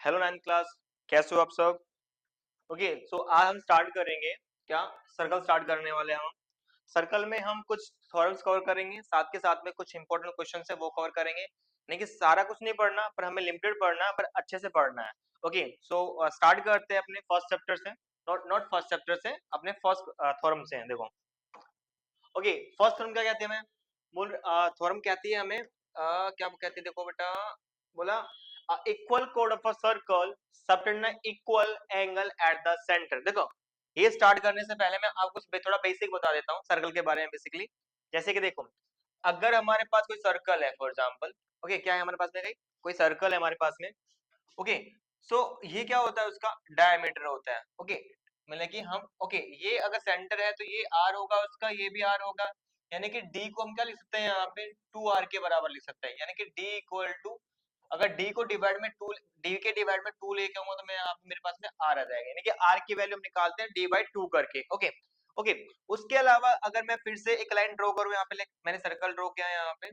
Hello ninth class, कैसे हो आप सब? ओके, सो आज हम स्टार्ट करेंगे क्या, सर्कल स्टार्ट करने वाले हैं हम। सर्कल में हम कुछ थ्योरम्स कवर करेंगे, साथ के साथ में कुछ इंपॉर्टेंट क्वेश्चन है वो कवर करेंगे। नहीं कि सारा कुछ नहीं पढ़ना, पर हमें लिमिटेड पढ़ना है, पर अच्छे से पढ़ना है। ओके, सो स्टार्ट करते हैं अपने फर्स्ट चैप्टर से। नॉट नॉट फर्स्ट चैप्टर से, अपने फर्स्ट थ्योरम से। देखो, ओके, फर्स्ट थ्योरम क्या कहते हैं हमें? मूल थ्योरम कहती है हमें क्या कहती है, देखो बेटा, बोला इक्वल कोड of a circle subtend equal angle at the centre. देखो, ये स्टार्ट करने से पहले मैं आपको थोड़ा बेसिक बता देता हूँ सर्कल के बारे में। बेसिकली जैसे कि देखो, अगर हमारे पास कोई सर्कल है, फॉर एग्जांपल, ओके, क्या है हमारे पास में, कोई सर्कल है हमारे पास में। ओके, सो ये क्या होता है, उसका डायमीटर होता है। ओके, मतलब कि हम, ओके, ये अगर सेंटर है तो ये आर होगा उसका, ये भी आर होगा। यानी कि डी को हम क्या लिख सकते हैं यहाँ पे, 2r के बराबर लिख सकते हैं। यानी कि डी इक्वल टू, अगर डी को डिवाइड में 2, डी के डिवाइड में 2 लेके आऊंगा तो मैं यहाँ पे मेरे पास में आर आ जाएगा। यानी कि आर की वैल्यू हम निकालते हैं डी बाई 2 करके। ओके, ओके, उसके अलावा अगर मैं फिर से एक लाइन ड्रॉ करूँ यहाँ पे, मैंने सर्कल ड्रॉ किया है यहाँ पे,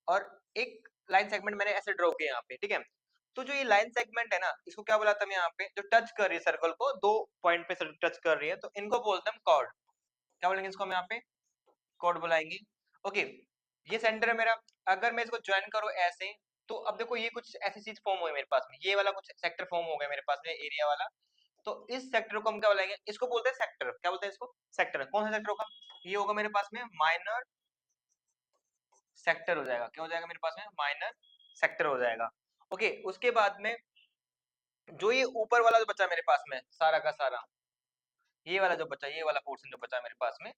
और एक लाइन सेगमेंट मैंने ऐसे ड्रॉ किया यहाँ पे, ठीक है। तो जो ये लाइन सेगमेंट है ना, इसको क्या बुलाते हैं हम यहाँ पे, जो टच कर रही है सर्कल को, दो पॉइंट पे टच कर रही है, तो इनको बोलते हैं हम कॉर्ड। क्या बोलेंगे इसको हम यहाँ पे? कॉर्ड बुलाएंगे। ओके, ये सेंटर है मेरा। अगर मैं इसको ज्वाइन करूँ ऐसे, तो अब देखो ये कुछ ऐसी चीज फॉर्म हुई मेरे पास में, ये वाला कुछ सेक्टर फॉर्म हो गया मेरे पास में, एरिया वाला। तो इस सेक्टर को हम क्या बोलेंगे, इसको बोलते हैं सेक्टर। क्या बोलते हैं इसको? सेक्टर। कौन सा सेक्टर होगा? ये होगा मेरे पास में माइनर सेक्टर हो जाएगा। क्या हो जाएगा मेरे पास में? माइनर सेक्टर हो जाएगा। ओके, उसके बाद में जो ये ऊपर वाला जो बचा मेरे पास में सारा का सारा, ये वाला जो बचा, ये वाला पोर्शन जो बचा मेरे पास में,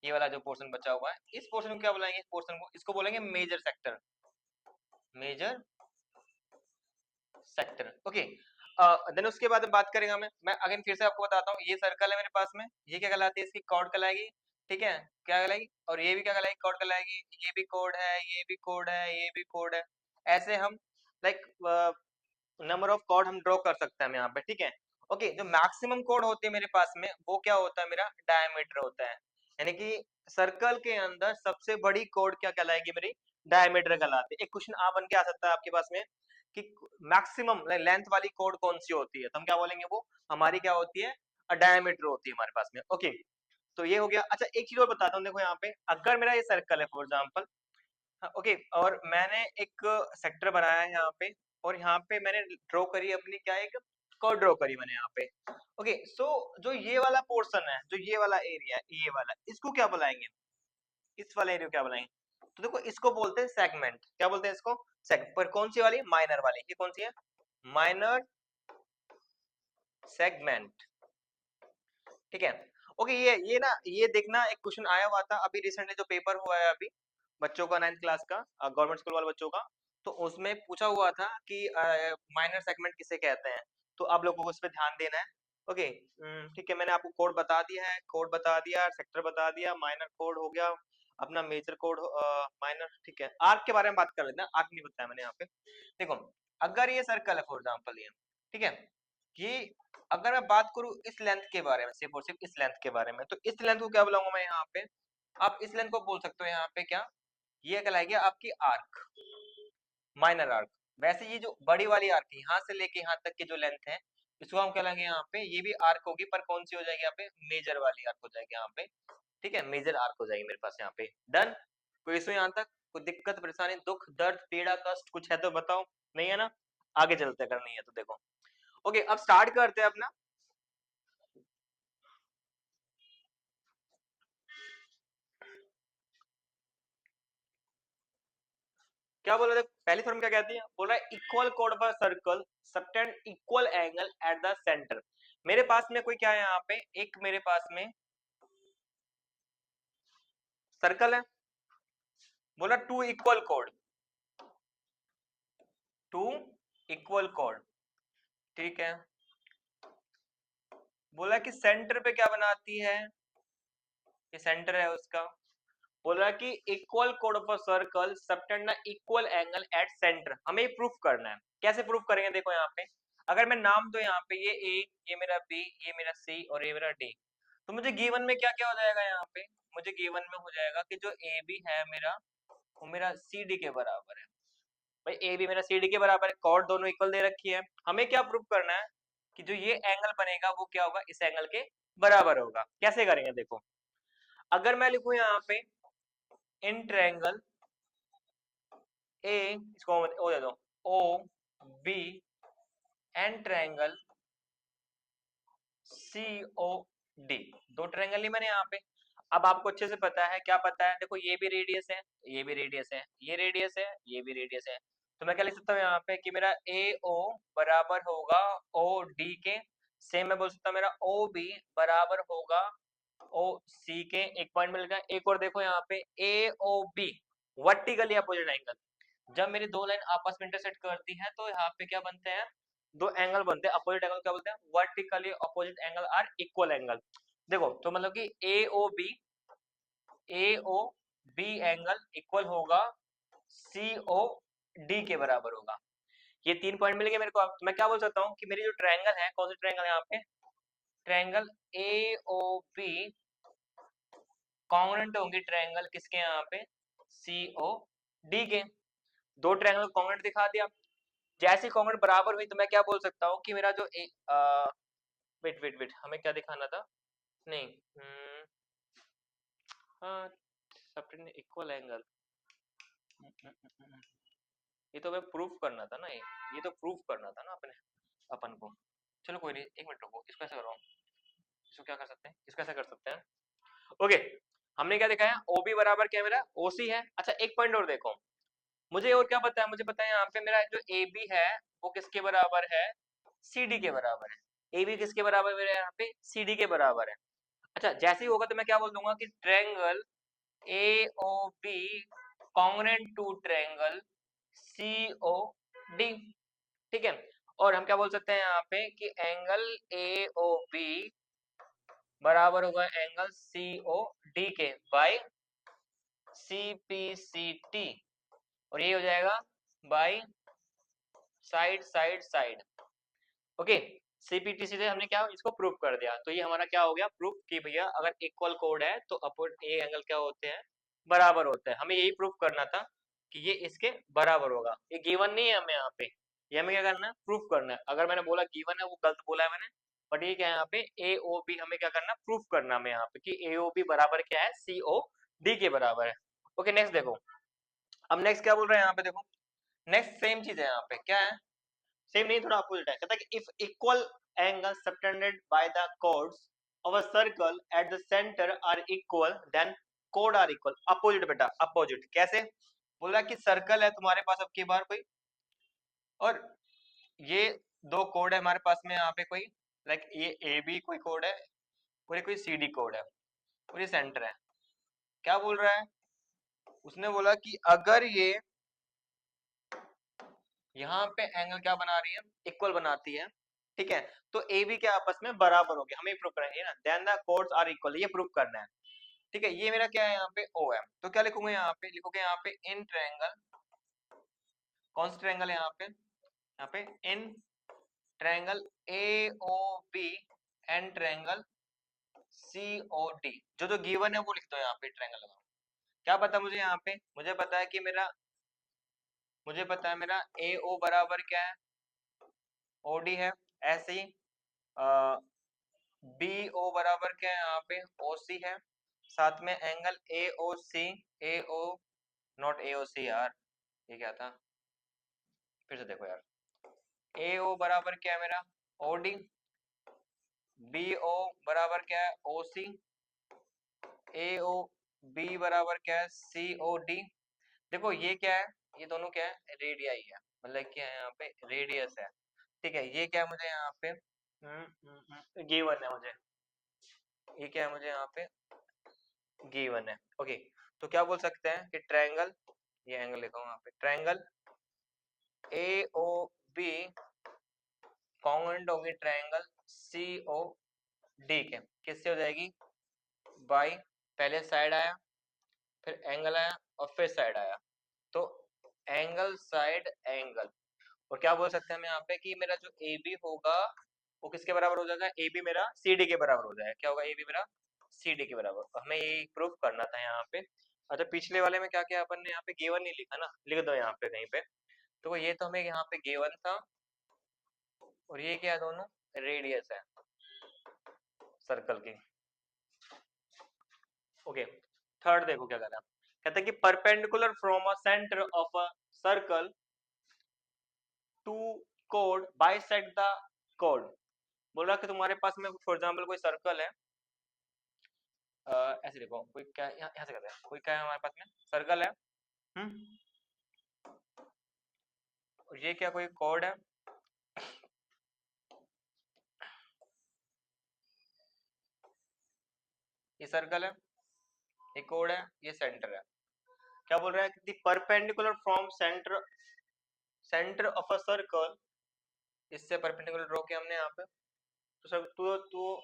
ये वाला जो पोर्शन बचा हुआ है, इस पोर्शन को क्या बुलाएंगे? इस पोर्शन को, इसको बोलेंगे major sector. Major sector. Okay, then उसके बाद बात करेंगे हमें, मैं अगेन फिर से आपको बताता हूँ, ये सर्कल है मेरे पास में, ये क्या कहलाती है? इसकी कॉर्ड कहलाएगी। ठीक है, क्या कहलाएगी? और ये भी क्या कहलाएगी? कॉर्ड कहलाएगी। ये भी कोड है, ये भी कोड है, ये भी कोड है। ऐसे हम लाइक नंबर ऑफ कॉर्ड हम ड्रॉ कर सकते हैं हम यहाँ पे। ठीक है, ओके, जो मैक्सिमम कॉर्ड होती है मेरे पास में, वो क्या होता है? मेरा डायमीटर होता है। यानी कि सर्कल के अंदर सबसे बड़ी कॉर्ड क्या कहलाएगी? मेरी डायमीटर कहलाती है। एक क्वेश्चन आ बन के आ सकता है आपके पास में कि मैक्सिमम लेंथ वाली कॉर्ड कौन सी होती है, तो हम क्या बोलेंगे? वो हमारी क्या होती है? डायमीटर होती है हमारे पास में। ओके, तो ये हो गया। अच्छा, एक चीज और बताता हूँ, देखो यहाँ पे, अगर मेरा ये सर्कल है फॉर एग्जाम्पल, ओके, और मैंने एक सेक्टर बनाया है यहाँ पे, और यहाँ पे मैंने ड्रॉ करी अपनी क्या, एक कर्व ड्रॉ करी मैंने यहाँ पे। ओके, सो जो ये वाला पोर्शन है, जो ये वाला एरिया है, ये वाला, इसको क्या बुलाएंगे? इस वाले एरिया को क्या बुलाएंगे? तो देखो, इसको बोलते हैं सेगमेंट। क्या बोलते हैं इसको? सेगमेंट। पर कौन सी वाली? माइनर वाली। ये कौन सी है? Minor segment. ठीक है, ओके, ये ना, ये देखना, एक क्वेश्चन आया हुआ था अभी रिसेंटली, जो पेपर हुआ है अभी बच्चों का, 9th क्लास का, गवर्नमेंट स्कूल वाले बच्चों का। तो उसमें पूछा हुआ था कि माइनर सेगमेंट किसे कहते हैं, तो आप लोगों को उस पर ध्यान देना है। ओके, ठीक है, मैंने आपको कोड बता दिया है, कोड बता दिया, सेक्टर बता दिया, माइनर कोड हो गया अपना, मेजर कोड माइनर। ठीक है, आर्क के बारे में बात कर लेते हैं। आर्क नहीं बताया मैंने यहाँ पे। देखो, अगर ये सर्कल है फॉर एग्जाम्पल, ये, ठीक है, ये, अगर मैं बात करूं इस लेंथ के बारे में, सिर्फ और सिर्फ इस लेंथ के बारे में, तो इस लेंथ को क्या बुलाऊंगा मैं यहाँ पे? आप इस लेंथ को बोल सकते हो यहाँ पे क्या, ये कहलाएगी आपकी आर्क, माइनर आर्क। वैसे ये जो बड़ी वाली आर्क है, यहाँ से लेके यहाँ तक की जो लेंथ है, इसको हम कहलाएंगे यहाँ पे, ये भी आर्क होगी, पर कौन सी हो जाएगी यहाँ पे? मेजर वाली आर्क हो जाएगी यहाँ पे। ठीक है, मेजर आर्क हो जाएगी मेरे पास यहाँ पे। डन? कोई इशू यहाँ तक? कोई दिक्कत परेशानी, दुख दर्द पीड़ा कष्ट कुछ है तो बताओ, नहीं है ना? आगे चलते, अगर नहीं है तो देखो। ओके, अब स्टार्ट करते हैं अपना। क्या बोल रहे थे? पहली फॉर्म क्या कहती है? बोल रहा है इक्वल कोड पर circle subtend equal angle at the centre. मेरे पास में कोई क्या है यहाँ पे, एक मेरे पास में सर्कल है, बोला टू इक्वल कोड, टू इक्वल कोड। ठीक है, बोला कि सेंटर पे क्या बनाती है, ये सेंटर है उसका। बोला कि इक्वल कोड of a circle subtend the equal angle at centre. हमें प्रूफ करना है। कैसे प्रूफ करेंगे? देखो यहाँ पे, अगर मैं नाम दो यहाँ पे, ये ए, ये मेरा बी, ये मेरा सी, और ये मेरा डी, तो मुझे गिवन में क्या क्या हो जाएगा यहाँ पे? मुझे गिवन में हो जाएगा कि जो ए बी है मेरा, वो मेरा सी डी के बराबर है। भाई ए बी मेरा सी डी के बराबर है, कॉर्ड दोनों इक्वल दे रखी है, हमें क्या प्रूव करना है कि जो ये एंगल बनेगा वो क्या होगा, इस एंगल के बराबर होगा। कैसे करेंगे देखो, अगर मैं लिखूं यहाँ पे इन ट्रायंगल ए, इसको ओ दे दो, O B and triangle C O D, दो ट्रायंगल ही मैंने यहाँ पे। अब आपको अच्छे से पता है, क्या पता है, देखो ये भी रेडियस है, ये भी रेडियस है, ये रेडियस है, ये भी रेडियस है, तो मैं क्या लिख सकता हूँ यहाँ पे कि मेरा ए ओ बराबर होगा ओ डी के, सेम मैं बोल सकता हूँ मेरा ओ बी बराबर होगा ओ सी के। एक पॉइंट मिल गया। एक और देखो यहाँ पे A O B vertically opposite angle, जब मेरी दो लाइन आपस में इंटरसेक्ट करती है तो यहाँ पे क्या बनते हैं, दो एंगल बनते हैं अपोजिट एंगल, क्या बोलते हैं, vertically opposite angle are equal angle. देखो तो मतलब कि A O B angle equal होगा सी ओ डी के बराबर होगा। ये तीन पॉइंट मिल गए मेरे को। अब मैं क्या बोल सकता हूँ कि मेरी जो ट्रायंगल है, कौन सी ट्रायंगल है यहाँ पे, triangle A O B congruent होंगी ट्रायंगल किसके यहाँ पे, सी ओ डी के। दो ट्रायंगल कॉन्ग्रुएंट दिखा दिया। जैसे कॉन्ग्रुएंट बराबर हुई तो मैं क्या बोल सकता हूँ कि मेरा जो वेट वेट वेट, हमें क्या दिखाना था, नहीं हाँ, सबटेंड इक्वल एंगल, ये तो हमें प्रूफ करना था ना, ये तो प्रूफ करना था ना अपने अपन को। चलो कोई नहीं, एक मिनट रुको, इसको ऐसे करो, इसको क्या कर सकते हैं, इसको ऐसे कर सकते हैं। ओके, हमने क्या दिखाया, ओ बी बराबर क्या है मेरा, ओ सी है। अच्छा एक पॉइंट और देखो, मुझे और क्या पता है, मुझे पता है यहाँ पे मेरा जो ए बी है वो किसके बराबर है, सी डी के बराबर है। ए बी किसके बराबर है मेरे यहाँ पे, सी डी के बराबर है। अच्छा जैसे ही होगा तो मैं क्या बोल दूंगा कि triangle A O B congruent to triangle C O D, ठीक है। और हम क्या बोल सकते हैं यहाँ पे कि एंगल ए ओ बी बराबर होगा एंगल सी ओ डी के by C P C T, और ये हो जाएगा by side side side. Okay, CPCT से हमने क्या इसको प्रूव कर दिया, तो ये हमारा क्या हो गया प्रूफ कि भैया अगर इक्वल कोड है तो अपोजिट ए एंगल क्या होते हैं, बराबर होते हैं। हमें यही प्रूव करना था कि ये इसके बराबर होगा। ये गिवन नहीं है हमें यहाँ पे, ये हमें क्या करना है, प्रूफ करना है। अगर मैंने बोला गिवन है वो गलत बोला है मैंने, बट ये क्या है यहाँ पे ए ओ बी हमें क्या करना है, प्रूफ करना है यहाँ पे कि ए ओ बी बराबर क्या है, सी ओ डी के बराबर है। ओके नेक्स्ट देखो, अब नेक्स्ट क्या बोल रहे हैं यहाँ पे, देखो नेक्स्ट सेम चीज है यहाँ पे, क्या है, सेम नहीं थोड़ा अपोजिट है। कहता है कि if equal angle subtended by the chords of a circle at the center are equal then chord are equal, opposite बेटा अपोजिट कैसे, बोल रहा है कि सर्कल है तुम्हारे पास अब की बार कोई, और ये दो कोड है हमारे पास में यहाँ पे कोई, लाइक ये ए बी कोई कोड है और ये कोई सी डी कोड है और ये सेंटर है। क्या बोल रहा है, उसने बोला कि अगर ये यहाँ पे एंगल क्या बना रही है, इक्वल बनाती है, ठीक है, तो ए बी के आपस में बराबर हो गया, हमें प्रूव करना है ना, then the chords are equal, ये प्रूव करना है। ठीक है, ये मेरा क्या है यहाँ पे ओ है, तो क्या लिखूंगा यहाँ पे, लिखोगे यहाँ पे इन ट्रायंगल, कौन सा ट्रायंगल है यहाँ पे in triangle A O B and triangle C O D, जो जो गिवन है वो लिख दो यहाँ पे, ट्रायंगल लगाओ। क्या पता मुझे यहाँ पे, मुझे पता है मेरा ए ओ बराबर क्या है, ओ डी है। ऐसे ही बी ओ बराबर क्या है यहाँ पे, ओ सी है। साथ में angle A O C, A oh not a ओ सी यार, ये क्या था, फिर से देखो यार, ए ओ बराबर क्या है मेरा, ओ डी, बी ओ बराबर क्या है, ओ सी, ए ओ बी बराबर क्या है, सी ओ डी। देखो ये क्या है, ये दोनों क्या है, रेडियाई है, मतलब क्या है यहाँ पे रेडियस है, ठीक है। ये क्या है मुझे यहाँ पे गिवन है मुझे, ये क्या है मुझे यहाँ पे गिवन है। ओके, तो क्या बोल सकते हैं कि ट्रायंगल, ये एंगल लिखा हूँ यहाँ पे, triangle A O B congruent होगी ट्रायंगल सी ओ डी के, किससे हो जाएगी, बाई पहले साइड आया, फिर एंगल आया और फिर साइड आया, तो एंगल साइड एंगल। और क्या बोल सकते हैं हम यहाँ पे कि मेरा जो ए बी होगा वो किसके बराबर हो जाएगा, ए बी मेरा सी डी के बराबर हो जाएगा। क्या होगा, ए बी मेरा सी डी के बराबर, हमें ये प्रूफ करना था यहाँ पे। अच्छा पिछले वाले में क्या क्या अपन ने यहाँ पे गिवन नहीं लिखा ना, लिख दो यहाँ पे कहीं पे, तो ये तो हमें यहाँ पे गिवन था, और ये क्या है, दोनों रेडियस है सर्कल की। ओके, थर्ड देखो क्या कहता है, कहता है कि perpendicular from a centre of a circle to code bisect the code. बोल रहा कि तुम्हारे पास में फॉर एग्जांपल कोई सर्कल है, ऐसे देखो, कोई क्या यहाँ से कहते हैं, कोई क्या है हमारे पास में सर्कल है, और ये क्या कोई कोड है, ये सर्कल है, ये कोड है, ये सेंटर है। क्या बोल रहा है कि perpendicular from centre centre of a circle, इससे परपेंडिकुलर ड्रॉ किया हमने यहाँ पे, तो sir to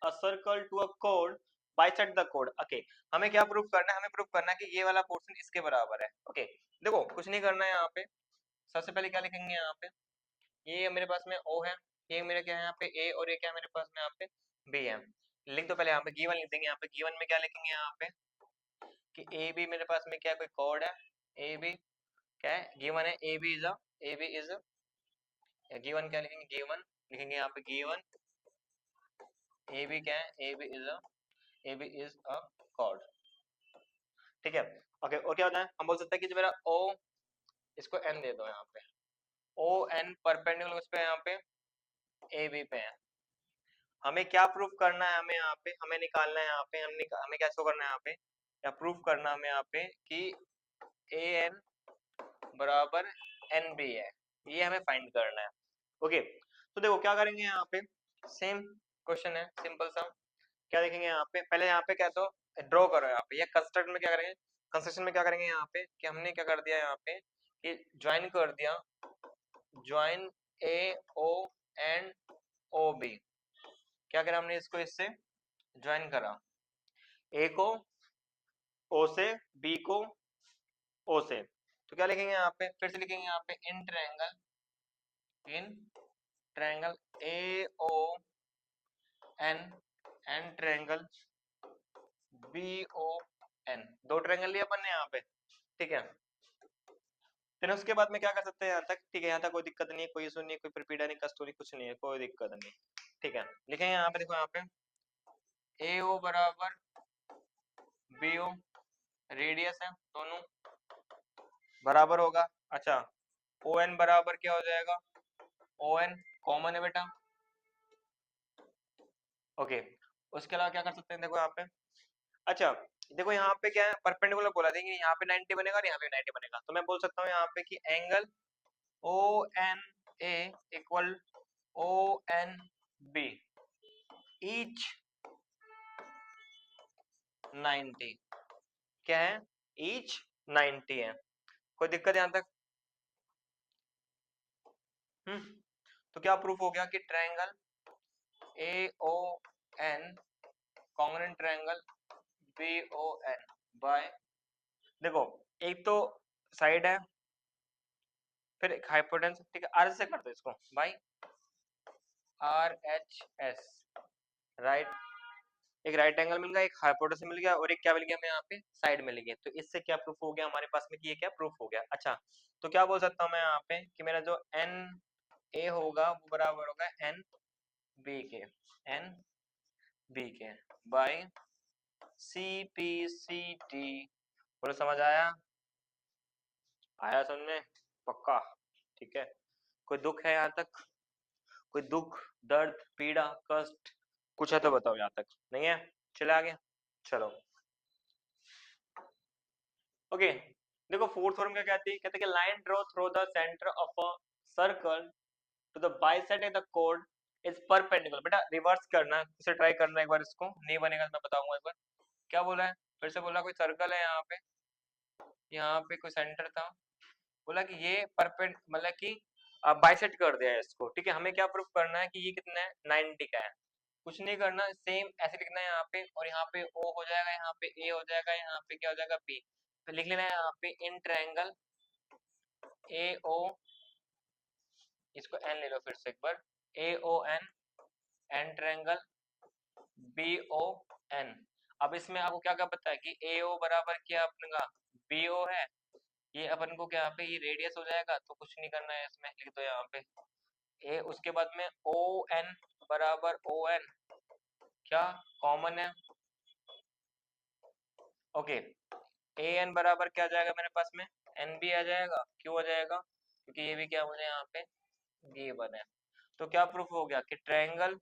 a circle to a code bisect the code. Okay, हमें क्या प्रूफ करना है, हमें प्रूफ करना है कि ये वाला पोर्शन इसके बराबर है। ओके, देखो कुछ नहीं करना है यहाँ पे, सबसे पहले क्या लिखेंगे यहाँ पे, ये मेरे पास में O है, ये मेरे क्या है यहाँ पे A, और ये क्या है मेरे पास में यहाँ पे B है। लिख दो पहले यहाँ पे गिवन लिख देंगे, यहाँ पे गिवन में क्या लिखेंगे यहाँ पे कि ए बी मेरे पास में क्या है, कोई कोड है, ए बी क्या है, गिवन है, ए बी इज गिवन, क्या लिखेंगे, गिवन लिखेंगे यहाँ पे, गिवन ए बी क्या है, ए बी इज अ कोड। ठीक है, ओके, और क्या होता है, हम बोल सकते हैं कि जो मेरा ओ, इसको एन दे दो यहाँ पे, ओ एन परपेंडिकुलर उस पे यहाँ पे ए बी पे है। हमें क्या प्रूफ करना है, हमें यहाँ पे हमें निकालना है यहाँ पे, हमें क्या शो करना है यहाँ पे, या प्रूफ करना हमें यहाँ पे कि ए एन बराबर एन बी है, ये हमें फाइंड करना है। ओके, तो देखो क्या करेंगे यहाँ पे, सेम क्वेश्चन है, सिंपल सा। क्या देखेंगे यहाँ पे, पहले यहाँ पे क्या तो ड्रॉ करो यहाँ पे, या कंस्ट्रक्ट में क्या करेंगे, कंस्ट्रक्शन में क्या करेंगे यहाँ पे कि हमने क्या कर दिया यहाँ पे कि ज्वाइन कर दिया, join A O and O B, क्या करा हमने, इसको इससे ज्वाइन करा, ए को ओ से, बी को ओ से। तो क्या लिखेंगे यहाँ पे, फिर से लिखेंगे यहाँ पे in triangle A O N and triangle B O N, दो ट्रायंगल लिए अपन ने यहाँ पे। ठीक है, फिर उसके बाद में क्या कर सकते हैं यहाँ तक, ठीक है, यहाँ तक कोई दिक्कत नहीं है, कोई इशू नहीं है, कोई पीड़ा नहीं, कष्ट नहीं, कुछ नहीं है, कोई दिक्कत नहीं। ठीक है, लिखेंगे यहाँ पे, देखो यहाँ पे ए ओ बराबर बी ओ, रेडियस है दोनों बराबर होगा। अच्छा, ओ एन बराबर क्या हो जाएगा, ओ एन कॉमन है बेटा। ओके, उसके अलावा क्या कर सकते हैं, देखो यहाँ पे, अच्छा देखो यहाँ पे क्या है, परपेंडिकुलर बोला देंगे, यहाँ पे 90 बनेगा और यहाँ पे 90 बनेगा, तो मैं बोल सकता हूँ यहाँ पे कि angle O N A equal O N B each 90, क्या है, ईच 90 है। कोई दिक्कत यहाँ तक? तो क्या प्रूफ हो गया कि triangle A O N congruent triangle B O N by, देखो एक तो साइड है, फिर एक हाइपोटेन्यूज, ठीक है, आर से कर दो इसको by R H S, right, एक राइट एंगल मिल गया, एक हाइपोटेन्यूज मिल गया, और एक क्या मिल गया हमें यहाँ पे, साइड मिल गई। तो इससे क्या प्रूफ हो गया हमारे पास में कि ये क्या प्रूफ हो गया। अच्छा, तो क्या बोल सकता हूँ मैं यहाँ पे कि मेरा जो एन ए होगा वो बराबर होगा एन बी के, एन बी के by C P C T. बोलो समझ आया, आया समझ में, पक्का? ठीक है, कोई दुख है यहाँ तक, कोई दुख दर्द पीड़ा कष्ट कुछ है तो बताओ, यहाँ तक नहीं है, चले आगे, चलो। ओके, देखो फोर्थ फॉर्म क्या कहती है, कहते हैं कि line draw through the centre of a circle to the bisect of the कोड इज परपेंडिकुलर। बेटा रिवर्स करना, इसे ट्राई करना एक बार, इसको नहीं बनेगा तो मैं बताऊंगा एक बार। क्या बोला है, फिर से बोला, कोई सर्कल है यहाँ पे, यहाँ पे कोई सेंटर था, बोला कि ये परपेंड मतलब कि बाइसेक्ट कर दिया है इसको। ठीक है, हमें क्या प्रूफ करना है कि ये कितना है, 90 का है। कुछ नहीं करना, सेम ऐसे लिखना है यहाँ पे, और यहाँ पे O हो जाएगा, यहाँ पे A हो जाएगा, यहाँ पे क्या हो जाएगा B। तो लिख लेना है यहाँ पे इन ट्रायंगल ए ओ, इसको N ले लो फिर से एक बार, A O N N triangle B O N. अब इसमें आपको क्या क्या पता है कि ए ओ बराबर क्या अपने का बी ओ है, ये अपन को क्या यहाँ पे ये रेडियस हो जाएगा, तो कुछ नहीं करना है इसमें, लिख दो यहाँ पे ए, उसके बाद में ओ एन बराबर ओ एन, क्या कॉमन है, ओके। ए एन बराबर क्या आ जाएगा मेरे पास में, एन भी आ जाएगा, क्यों आ जाएगा, क्योंकि ये भी क्या मुझे यहाँ पे गिवन है। तो क्या प्रूफ हो गया कि ट्रायंगल,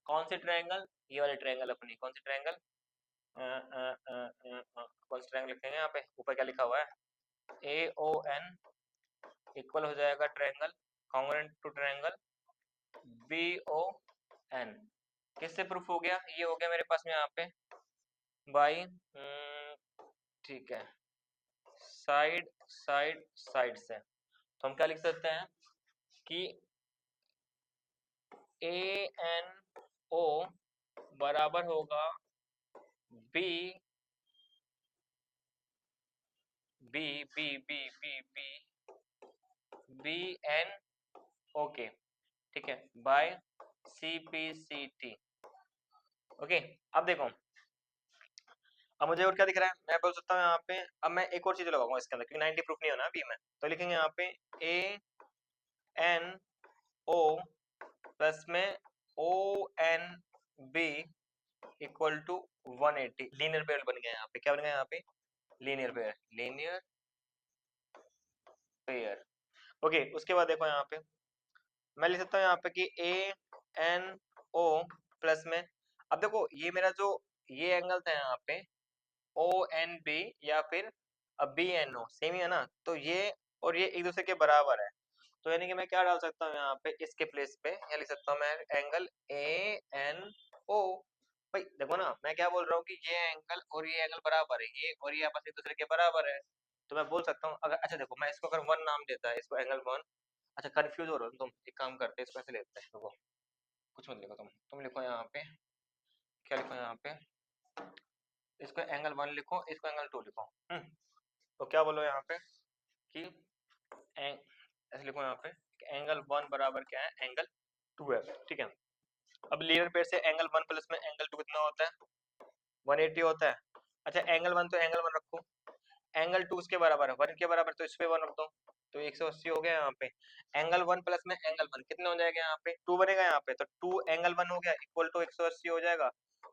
कौन सी ट्रायंगल, ये वाली ट्रायंगल अपनी, कौन सी ट्रायंगल, कौन सी ट्रायंगल लिखेंगे यहाँ पे, ऊपर क्या लिखा हुआ है, ए ओ एन इक्वल हो जाएगा triangle congruent to triangle B O N. किससे प्रूफ हो गया, ये हो गया मेरे पास में यहाँ पे बाई, ठीक है, साइड साइड साइड से। तो हम क्या लिख सकते हैं कि ए एन ओ बराबर होगा B B B B B B B N, okay, ठीक है, by C P C T, okay. अब देखो, अब मुझे और क्या दिख रहा है, मैं बोल सकता हूँ यहाँ पे, अब मैं एक और चीज लगाऊंगा इसके अंदर क्योंकि 90 प्रूफ नहीं होना अभी में, तो लिखेंगे यहाँ पे ए एन ओ प्लस में O N B equal to 180, linear pair बन गया यहाँ पे, क्या बन गया यहाँ पे, linear pair, linear pair, okay. उसके बाद देखो यहाँ पे मैं लिख सकता हूँ यहाँ पे कि ए एन ओ प्लस में, अब देखो ये मेरा जो ये एंगल था यहाँ पे ओ एन बी या फिर बी एन ओ सेम ही है ना, तो ये और ये एक दूसरे के बराबर है, तो यानी कि मैं क्या डाल सकता हूँ यहाँ पे इसके प्लेस पे, या लिख सकता हूँ मैं एंगल ए एन ओ। भाई देखो ना मैं क्या बोल रहा हूँ कि ये एंगल और ये एंगल बराबर है, ये और ये आपस में एक दूसरे के बराबर है, तो मैं बोल सकता हूँ अगर, अच्छा देखो मैं इसको अगर वन नाम देता है, इसको एंगल वन, अच्छा कंफ्यूज हो रहे हो तुम, एक काम करते हैं इसको ऐसे लेते हैं, देखो कुछ मत लिखो तुम लिखो यहाँ पे, क्या लिखो यहाँ पे, इसको एंगल वन लिखो, इसको एंगल टू लिखो, तो क्या बोलो यहाँ पे कि ऐसे लिखो यहाँ पे एंगल वन बराबर क्या है, एंगल टू है, ठीक है। अब लीनियर पेयर से एंगल वन प्लस में एंगल टू कितना होता है, 180 होता है। अच्छा एंगल वन तो एंगल वन रखो, एंगल टू इसके बराबर है, वन के बराबर, तो इस पे वन रख दो, तो 180 हो गया यहाँ पे। एंगल वन प्लस में एंगल वन कितना हो जाएगा यहाँ पे, टू बनेगा यहाँ पे, तो टू एंगल वन हो गया इक्वल टू 180 हो जाएगा,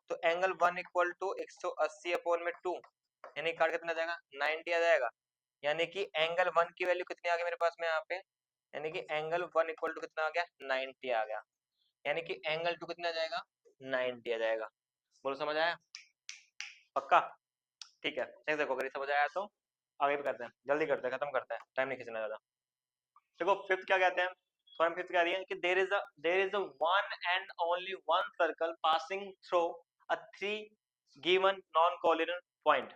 तो angle one equal to 180 upon में टू, यानी काट कितना जाएगा, 90 आ जाएगा, यानी कि एंगल वन की वैल्यू कितनी आ गई मेरे पास में यहाँ पे, यानी कि एंगल वन इक्वल टू कितना आ गया, 90 आ गया, यानी कि एंगल टू कितना आ जाएगा, 90 आ जाएगा। बोलो समझ आया, पक्का, ठीक है, नेक्स्ट देखो अगर ये समझ आया तो आगे भी करते हैं, जल्दी करते हैं, खत्म करते हैं, टाइम नहीं खींचना ज्यादा। देखो फिफ्थ क्या कहते हैं, फॉर्म फिफ्थ कह रही है कि there is a one and only one circle passing through a three given non collinear point.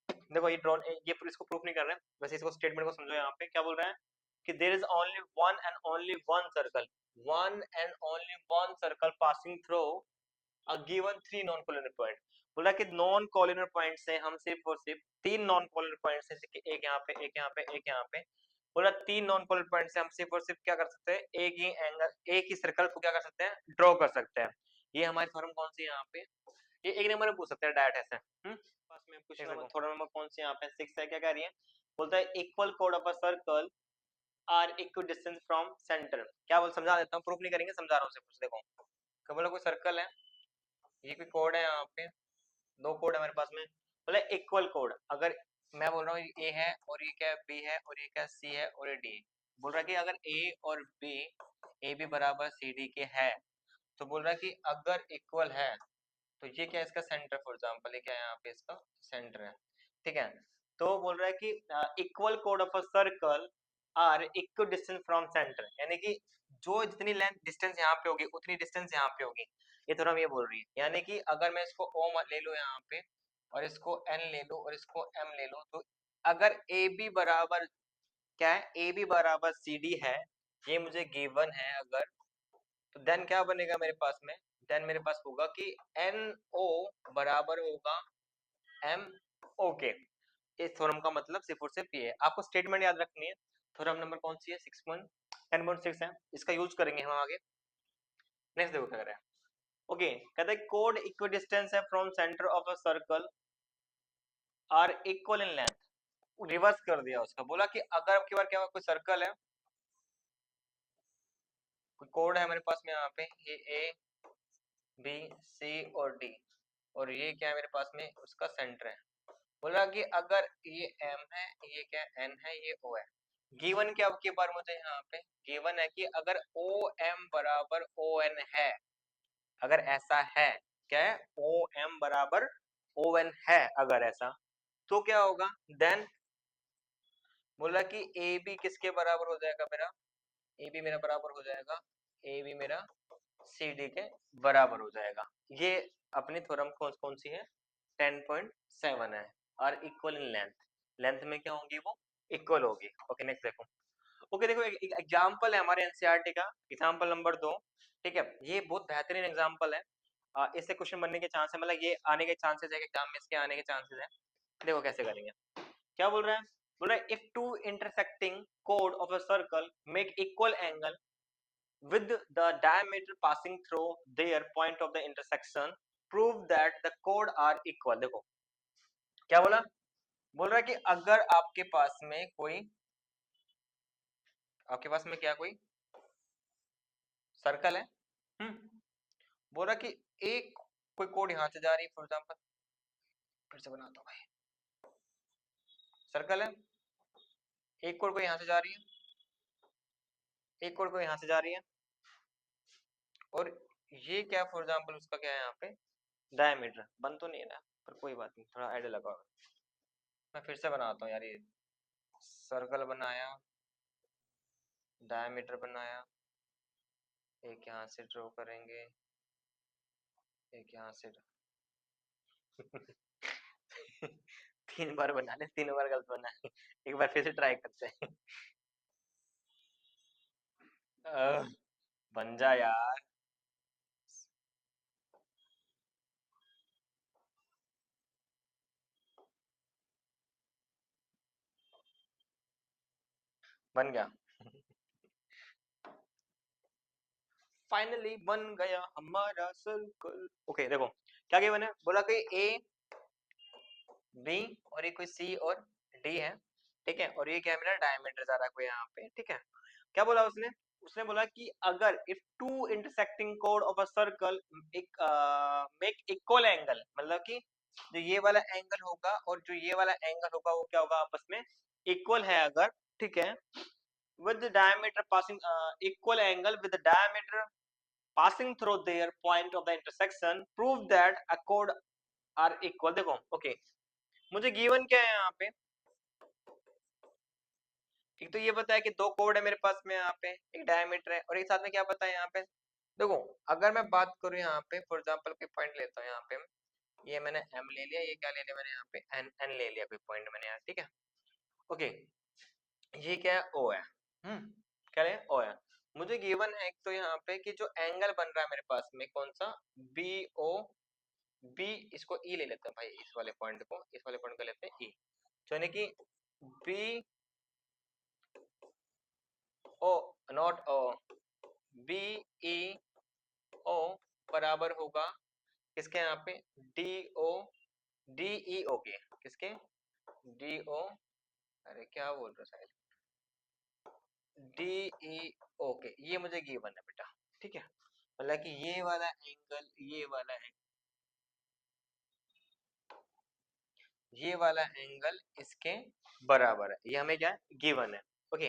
देखो ये ड्रॉ, ये इसको प्रूफ नहीं कर रहे हैं, वैसे इसको स्टेटमेंट को समझो, यहाँ पे क्या बोल रहा है कि there is only one circle, one and only one circle passing through a given three non collinear point. बोला कि नॉन कोलिनियर पॉइंट से हम सिर्फ और सिर्फ तीन नॉन कोलिनियर पॉइंट से, एक यहाँ पे एक यहाँ पे एक यहाँ पे, बोला तीन नॉन कोलिनियर पॉइंट से हम सिर्फ और सिर्फ क्या कर सकते हैं, एक ही एंगल, एक ही सर्कल को क्या कर सकते हैं, ड्रॉ कर सकते हैं। ये हमारी थ्योरम कौन सी है यहाँ पे, ये एक नंबर में पूछ सकते हैं डायरेक्ट ऐसे, पास में क्वेश्चन नंबर थ्योरम नंबर कौन सी यहाँ पे, 6 है, क्या कह रही है, बोलता है इक्वल कोड of a circle are equal distance from centre. क्या बोल, समझा देता हूँ, प्रूफ नहीं करेंगे, समझा रहा हूँ सिर्फ, देखो क्या बोला, कोई सर्कल है, ये कोई कोड है यहाँ पे, दो कोड है मेरे पास में, बोले इक्वल कोड, अगर मैं बोल रहा हूँ ए है और ये क्या बी है और ये क्या सी है और ये डी, बोल रहा है कि अगर ए और बी, ए बी बराबर सी डी के है, तो बोल रहा है कि अगर इक्वल है तो ये क्या है इसका सेंटर, फॉर एग्जांपल ये क्या है यहाँ पे इसका सेंटर है, ठीक है। तो बोल रहा है कि इक्वल कोड of a circle are equal distance from centre, यानी कि जो जितनी लेंथ डिस्टेंस यहाँ पे होगी उतनी डिस्टेंस यहाँ पे होगी, ये थोड़ा ये बोल रही है, यानी कि अगर मैं इसको ओ ले लूँ यहाँ पे और इसको एन ले लूँ और इसको एम ले लूँ, तो अगर ए बी बराबर क्या है, ए बी बराबर सी डी है, ये मुझे गिवन है अगर, तो देन क्या बनेगा मेरे पास में, देन मेरे पास होगा कि एन ओ बराबर होगा एम ओ के। इस थ्योरम का मतलब सिर्फ और सिर्फ ये है, आपको स्टेटमेंट याद रखनी है। थ्योरम नंबर कौन सी है, 10.6 है, इसका यूज करेंगे हम आगे। नेक्स्ट देखो क्या कर रहे हैं, ओके, कहते हैं कोड इक्विडिस्टेंस है from centre of a circle are equal in length, reverse कर दिया उसका, बोला कि अगर आपके बार क्या हुआ, कोई सर्कल है, कोई कोड है मेरे पास में यहाँ पे, ये ए बी सी और डी, और ये क्या है मेरे पास में उसका सेंटर है। बोला कि अगर ये एम है, ये क्या एन है, ये ओ है। गिवन क्या आपके बार मुझे यहाँ पे गिवन है कि अगर ओ एम बराबर ओ एन है, अगर ऐसा है, क्या है, ओ एम बराबर ओ एन है, अगर ऐसा, तो क्या होगा देन, बोला कि ए बी किसके बराबर हो जाएगा मेरा, ए बी मेरा बराबर हो जाएगा, ए बी मेरा सी डी के बराबर हो जाएगा। ये अपनी थ्योरम कौन कौन सी है, 10.7 है, और इक्वल इन लेंथ, लेंथ में क्या होंगी वो इक्वल होगी। ओके नेक्स्ट देखो। ओके देखो एक एग्जांपल है हमारे एनसीईआरटी का, एग्जांपल नंबर 2, ठीक है, ये बहुत बेहतरीन एग्जांपल है। इससे क्वेश्चन बनने के चांस है, मतलब ये आने के चांसेस है, एग्जाम में इसके आने के चांसेस है। देखो कैसे करेंगे, क्या बोल रहा है, बोल रहा है if two intersecting code of a circle make equal angle with the diameter passing through their point of the intersection, prove that the chord are equal। देखो क्या बोला, बोल रहा है कि अगर आपके पास में क्या कोई सर्कल है, बोल रहा है कि एक कोई कोड यहां से जा रही है, फॉर एग्जांपल, फिर से बनाता हूं भाई, सर्कल है, एक कोड को यहां से जा रही है, एक कोड को यहां से जा रही है, और ये क्या फॉर एग्जांपल उसका क्या है यहाँ पे डायमीटर, बन तो नहीं है ना, पर कोई बात नहीं, थोड़ा आइडिया लगाओ। मैं फिर से बनाता हूँ यार, ये सर्कल बनाया, डायमीटर बनाया, एक यहाँ से ड्रॉ करेंगे, एक यहाँ से 3 बार बनाने, 3 बार गलत बनाने, एक बार फिर से ट्राई करते हैं। बन जा यार, बन गया, फाइनली बन गया हमारा सर्कल। ओके देखो क्या क्या बना, बोला कि ए बी और ये कोई सी और डी है, ठीक है, और ये क्या है मेरा डायमीटर जा रहा है कोई यहाँ पे, ठीक है। क्या बोला उसने, उसने बोला कि अगर if two intersecting code of a circle एक मेक इक्वल एंगल, मतलब कि जो ये वाला एंगल होगा और जो ये वाला एंगल होगा वो क्या होगा आपस में इक्वल है अगर, ठीक है, with the diameter passing equal angle with the diameter passing through their point of the intersection, prove that a chord are equal। देखो ओके, मुझे गिवन क्या है यहाँ पे, एक तो ये पता है कि दो कोड है मेरे पास में यहाँ पे, एक डायमीटर है, और एक साथ में क्या पता है यहाँ पे, देखो अगर मैं बात करूँ यहाँ पे फॉर एग्जांपल कोई पॉइंट लेता हूँ यहाँ पे, ये मैंने m ले लिया, ये क्या ले लिया मैंने यहाँ पे n ले लिया, कोई पॉइंट मैंने यहाँ, ठीक है। ओके ये क्या है o है, क्या है o है, मुझे गिवन है एक तो यहाँ पे कि जो एंगल बन रहा है मेरे पास में कौन सा बी ओ बी, इसको ई ले लेते हैं भाई, इस वाले पॉइंट को, इस वाले पॉइंट को लेते हैं ई, तो यानी कि B O not O, B E O बराबर होगा किसके यहाँ पे डी ओ डी ई ओ के, किसके डी ओ, अरे क्या बोल रहे हो, डी ई ओ के, ये मुझे गिवन है बेटा, ठीक है, मतलब कि ये वाला एंगल, ये वाला एंगल, ये वाला एंगल इसके बराबर है, ये हमें क्या गिवन है। ओके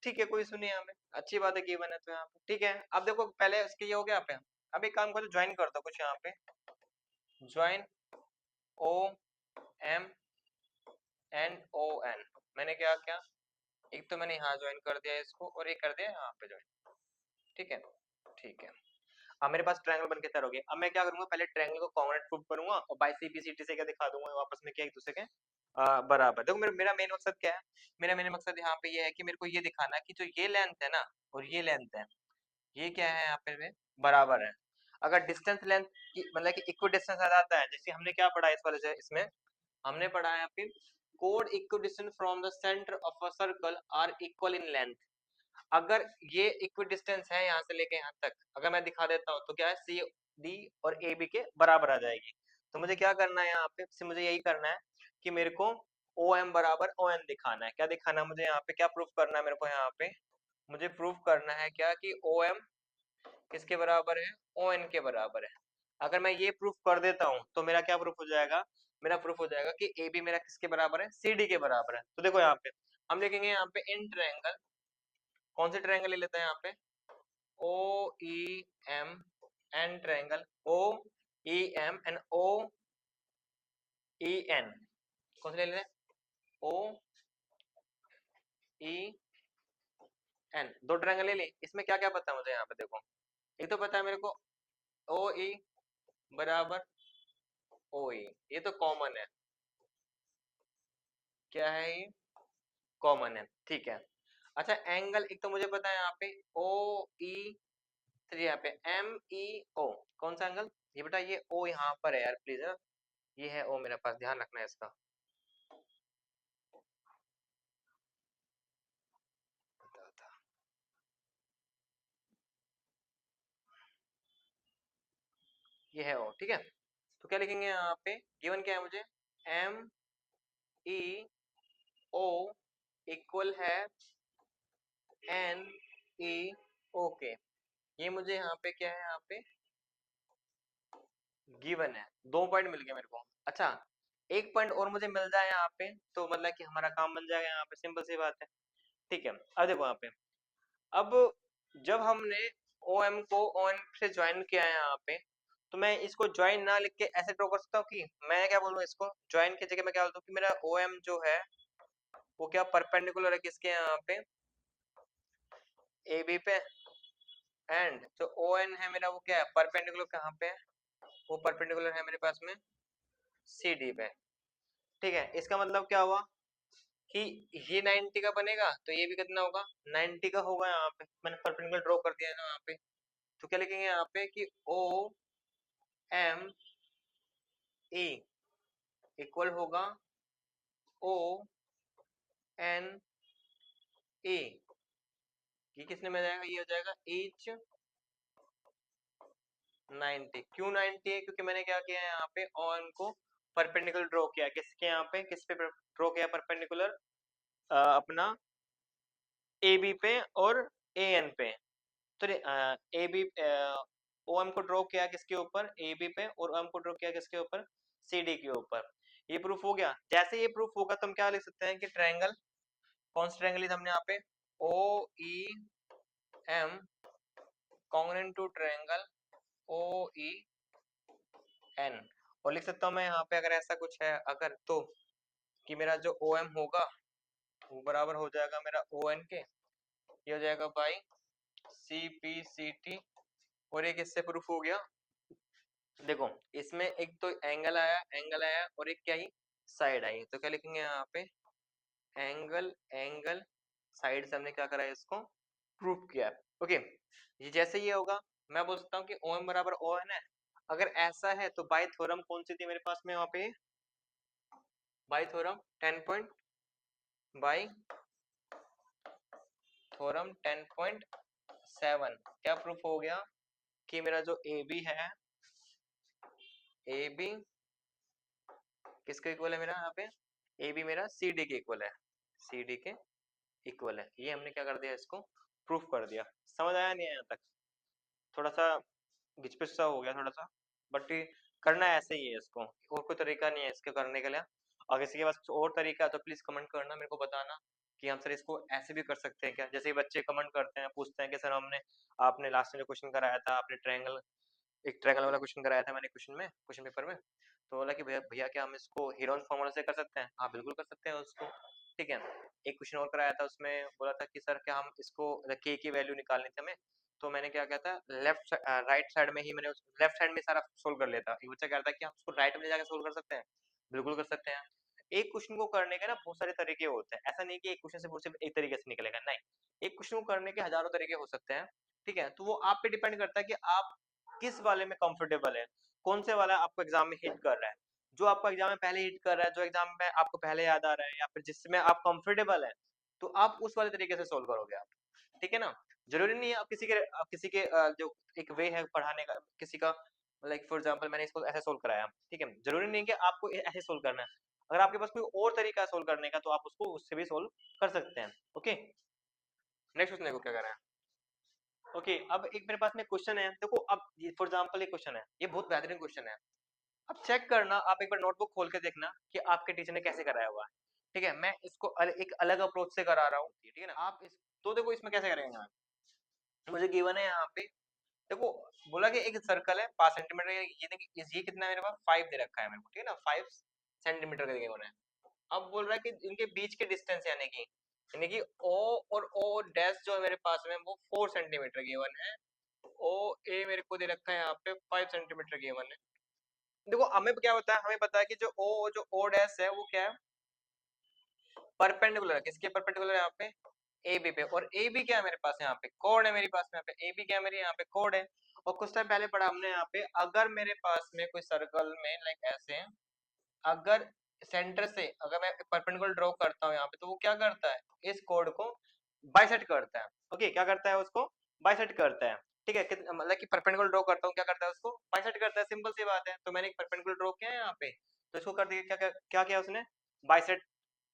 ठीक है, कोई सुनिए हमें, अच्छी बात है गिवन है तो यहाँ पे, ठीक है। अब देखो पहले इसके ये हो गया पे, अब एक काम करो, ज्वाइन कर दो कुछ यहाँ पे, join O M N O N, मैंने क्या क्या, एक तो मैंने यहाँ ज्वाइन कर दिया इसको, और एक कर दिया यहाँ पे ज्वाइन, ठीक है, ठीक है। अब मेरे पास ट्रायंगल बन के तैयार हो गया। अब मैं क्या करूंगा, पहले ट्रायंगल को कॉर्डिनेट प्रूव करूंगा और बाय सीपीसीटी से क्या दिखा दूंगा वापस में क्या एक दूसरे के बराबर। देखो मेरा मेन मकसद क्या है, मेरा मेन मकसद यहाँ पे ये है कि मेरे को ये दिखाना है कि जो ये लेंथ है ना और ये लेंथ है, ये क्या है यहाँ पे में बराबर है। अगर डिस्टेंस लेंथ मतलब कि इक्वी डिस्टेंस आ जाता है, जैसे हमने क्या पढ़ा इस वाले से, इसमें हमने पढ़ा है फिर कोड equidistance from the centre of a circle are equal in length. अगर ये इक्वी डिस्टेंस है यहाँ से लेके यहाँ तक, अगर मैं दिखा देता हूँ तो क्या है सी डी और ए बी के बराबर आ जाएगी। तो मुझे क्या करना है यहाँ पे, मुझे यही करना है कि मेरे को ओ एम बराबर ओ एन दिखाना है। क्या दिखाना है मुझे यहाँ पे, क्या प्रूफ करना है मेरे को यहाँ पे, मुझे प्रूफ करना है क्या कि ओ एम किसके बराबर है, ओ एन के बराबर है। अगर मैं ये प्रूफ कर देता हूँ तो मेरा क्या प्रूफ हो जाएगा, मेरा प्रूफ हो जाएगा कि ए बी मेरा किसके बराबर है, सी डी के बराबर है। तो देखो यहाँ पे हम लिखेंगे यहाँ पे इन ट्रायंगल, कौन से ट्रायंगल ले लेते हैं यहाँ पे, O E M N triangle, O E M and O E N, कौन से ले लेते हैं, ओ ई एन, दो ट्रायंगल ले ली। इसमें क्या क्या पता है मुझे यहाँ पे देखो, एक तो पता है मेरे को ओ ई बराबर ओ ई, ये तो कॉमन है, क्या है ये, कॉमन है, ठीक है। अच्छा एंगल एक तो मुझे पता है यहाँ पे ओ ई, फिर यहाँ पे एम ई ओ, कौन सा एंगल, ये बेटा ये ओ यहाँ पर है यार प्लीज है, ये है ओ मेरे पास, ध्यान रखना है इसका। ये है ओ, ठीक है। तो क्या लिखेंगे यहाँ पे, गिवन क्या है मुझे, एम ई ओ इक्वल है एन ई ओ के, ये मुझे यहाँ पे क्या है, यहाँ पे गिवन है, दो पॉइंट मिल गए मेरे को। अच्छा एक पॉइंट और मुझे मिल जाए यहाँ पे तो मतलब कि हमारा काम बन जाएगा यहाँ पे, सिंपल सी बात है, ठीक है। अब देखो यहाँ पे, अब जब हमने ओ एम को ओ एन से ज्वाइन किया है यहाँ पे, तो मैं इसको ज्वाइन ना लिख के ऐसे ड्रॉ कर सकता हूँ कि मैं क्या बोलूँ, इसको ज्वाइन की जगह मैं क्या बोलता हूँ कि मेरा ओ एम जो है वो क्या परपेंडिकुलर है किसके यहाँ पे, ए बी पे, एंड जो ओ एन है मेरा वो क्या है परपेंडिकुलर कहाँ पे है, वो परपेंडिकुलर है मेरे पास में सी डी पे, ठीक है। इसका मतलब क्या हुआ कि ये 90 का बनेगा तो ये भी कितना होगा, 90 का होगा। यहाँ पे मैंने परपेंडिकुलर ड्रॉ कर दिया है ना यहाँ पे, तो क्या लिखेंगे यहाँ पे कि ओ एम ई इक्वल होगा ओ एन ए, ये किसने में जाएगा, ये हो जाएगा एच 90। क्यों 90 है, क्योंकि मैंने क्या किया है यहाँ पे ऑन को परपेंडिकुलर ड्रॉ किया, किसके यहाँ पे, किस पे ड्रॉ किया परपेंडिकुलर, अपना ए बी पे और ए एन पे। तो ए बी ओ एम को ड्रॉ किया किसके ऊपर, ए बी पे, और ओ एम को ड्रॉ किया किसके ऊपर, सी डी के ऊपर। ये प्रूफ हो गया। जैसे ये प्रूफ होगा तो हम क्या लिख सकते हैं कि ट्रायंगल, कौन सा ट्रायंगल लिया हमने यहाँ पे, O E M congruent to triangle O E N, और लिख सकता हूँ मैं यहाँ पे अगर ऐसा कुछ है अगर तो, कि मेरा जो ओ एम होगा वो बराबर हो जाएगा मेरा ओ एन के, ये हो जाएगा by C P C T, और ये किससे प्रूफ हो गया, देखो इसमें एक तो एंगल आया और एक क्या ही साइड आई, तो क्या लिखेंगे यहाँ पे एंगल एंगल साइड से हमने क्या करा है इसको प्रूफ किया है, ओके। ये जैसे ये होगा मैं बोल सकता हूँ कि ओ एम बराबर ओ एन है। अगर ऐसा है तो बाय थ्योरम कौन सी थी मेरे पास में वहां पे, bye theorem 10 point, bye theorem 10.7, क्या प्रूफ हो गया कि मेरा जो ए बी है, ए बी किसके इक्वल है मेरा यहाँ पे, ए बी मेरा सी डी के इक्वल है, सी डी के इक्वल है। ये हमने क्या कर दिया, इसको प्रूफ कर दिया। समझ आया नहीं आया तक, थोड़ा सा घिचपिच सा हो गया थोड़ा सा, बट करना ऐसे ही है इसको, और कोई तरीका नहीं है इसके करने के लिए। अगर किसी के पास कुछ और तरीका है तो प्लीज कमेंट करना, मेरे को बताना कि हम सर इसको ऐसे भी कर सकते हैं क्या। जैसे ही बच्चे कमेंट करते हैं पूछते हैं कि सर हमने, आपने लास्ट में जो क्वेश्चन कराया था आपने ट्रायंगल, एक ट्रायंगल वाला क्वेश्चन कराया था मैंने क्वेश्चन में, क्वेश्चन पेपर में, तो बोला कि भैया भैया क्या हम इसको हीरोन फॉर्मूला से कर सकते हैं, हाँ बिल्कुल कर सकते हैं उसको, ठीक है। एक क्वेश्चन और कराया था उसमें बोला था कि सर क्या हम इसको के की वैल्यू निकालनी थी हमें, तो मैंने क्या किया था लेफ्ट राइट साइड में ही मैंने लेफ्ट साइड में सारा सोल्व कर लिया था। एक बच्चा कह रहा था कि हम उसको राइट में ले जाकर सोल्व कर सकते हैं, बिल्कुल कर सकते हैं। एक क्वेश्चन को करने के ना बहुत सारे तरीके होते हैं, ऐसा नहीं कि एक क्वेश्चन से सिर्फ एक तरीके से निकलेगा, नहीं, एक क्वेश्चन को करने के हजारों तरीके हो सकते हैं, ठीक है। तो वो आप पे डिपेंड करता है कि आप किस वाले में कंफर्टेबल है, कौन से वाला आपको एग्जाम में हिट कर रहा है, जो आपको एग्जाम में पहले हिट कर रहा है, जो एग्जाम में आपको पहले याद आ रहा है, या फिर जिसमें आप कंफर्टेबल है, तो आप उस वाले तरीके से सोल्व करोगे आप, ठीक है ना। जरूरी नहीं है आप किसी के जो एक वे है पढ़ाने का किसी का, लाइक फॉर एग्जांपल मैंने इसको ऐसे सोल्व कराया, ठीक है, जरूरी नहीं है कि आपको ऐसे सोल्व करना है। अगर आपके पास कोई और तरीका है सोल्व करने का तो आप उसको उससे भी सोल्व कर सकते हैं। ओके, नेक्स्ट क्वेश्चन देखो क्या कर रहे हैं। ओके, अब एक मेरे पास में क्वेश्चन है, देखो अब फॉर एग्जांपल एक क्वेश्चन है, ये बहुत बेहतरीन क्वेश्चन है। अब चेक करना, आप एक बार नोटबुक खोल के देखना कि आपके टीचर ने कैसे कराया हुआ है। ठीक है, मैं इसको एक अलग अप्रोच से करा रहा हूँ, ठीक है ना। आप इस तो देखो इसमें कैसे करेंगे आप, मुझे गिवन है यहाँ पे, देखो बोला कि एक सर्कल है 5 सेंटीमीटर, ये देखिए ये कितना है मेरे पास 5 दे रखा है मेरे को, ठीक है ना, 5 सेंटीमीटर का गिवन है। अब बोल रहा है कि इनके बीच के डिस्टेंस यानी कि ओ और ओ डैश जो है मेरे पास में वो 4 सेंटीमीटर गिवन है, ओ ए मेरे को दे रखा है यहाँ पे 5 सेंटीमीटर गिवन है। देखो हमें क्या होता है, हमें पता है कि जो ओ डैश है वो क्या है, परपेंडिकुलर है, किसके परपेंडिकुलर है यहाँ पे, ए बी पे, और ए बी क्या है मेरे पास यहाँ पे, कोड है मेरे पास में, यहाँ पे ए बी क्या है मेरे यहाँ पे कोड है। और कुछ टाइम पहले पढ़ा हमने यहाँ पे, अगर मेरे पास में कोई सर्कल में लाइक ऐसे है, अगर सेंटर से अगर मैं परपेंडिकुलर ड्रॉ करता हूँ यहाँ पे, तो वो क्या करता है, इस कोड को बाइसेक्ट करता है। ओके, क्या करता है, उसको बाइसेक्ट करता है। ठीक है, मतलब कि परपेंडिकुलर ड्रॉ करता हूँ, क्या करता है, उसको बाइसेक्ट करता है, सिंपल सी बात है। तो मैंने एक परपेंडिकुलर ड्रॉ किया है यहाँ पे, तो इसको कर दिया, क्या क्या क्या किया उसने, बाइसेक्ट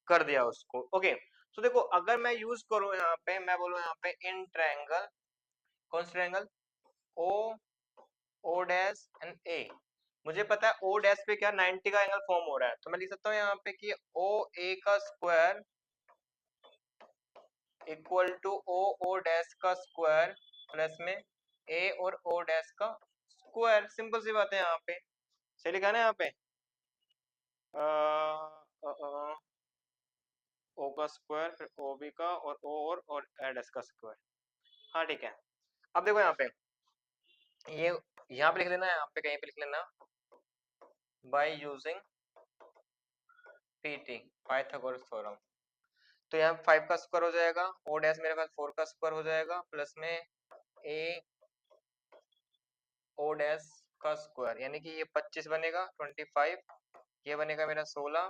कर दिया उसको। ओके, तो देखो अगर मैं यूज करूँ यहाँ पे, मैं बोलूँ यहाँ पे इन ट्रायंगल, कौन सा triangle, O O dash and A, मुझे पता है ओ डैश पे क्या 90 का एंगल फॉर्म हो रहा है, तो मैं लिख सकता हूँ यहाँ पे कि ओ ए का square equal to O O dash का स्क्वायर प्लस में ए और ओ डैश का स्क्वायर, सिंपल सी बात है। यहाँ पे सही लिखा है ना, यहाँ पे ओ का स्क्वायर फिर ओ बी का और ओ और ए डैश का स्क्वायर। हाँ ठीक है, अब देखो यहाँ पे, ये यहाँ पे लिख लेना, यहाँ पे कहीं पे लिख लेना, by using PT Pythagoras theorem. तो यहाँ 5 का स्क्वायर हो जाएगा, ओ डैश मेरे पास 4 का स्क्वायर हो जाएगा, प्लस में ए ओ डैश का स्क्वायर, यानी कि ये 25 बनेगा 25, ये बनेगा मेरा 16,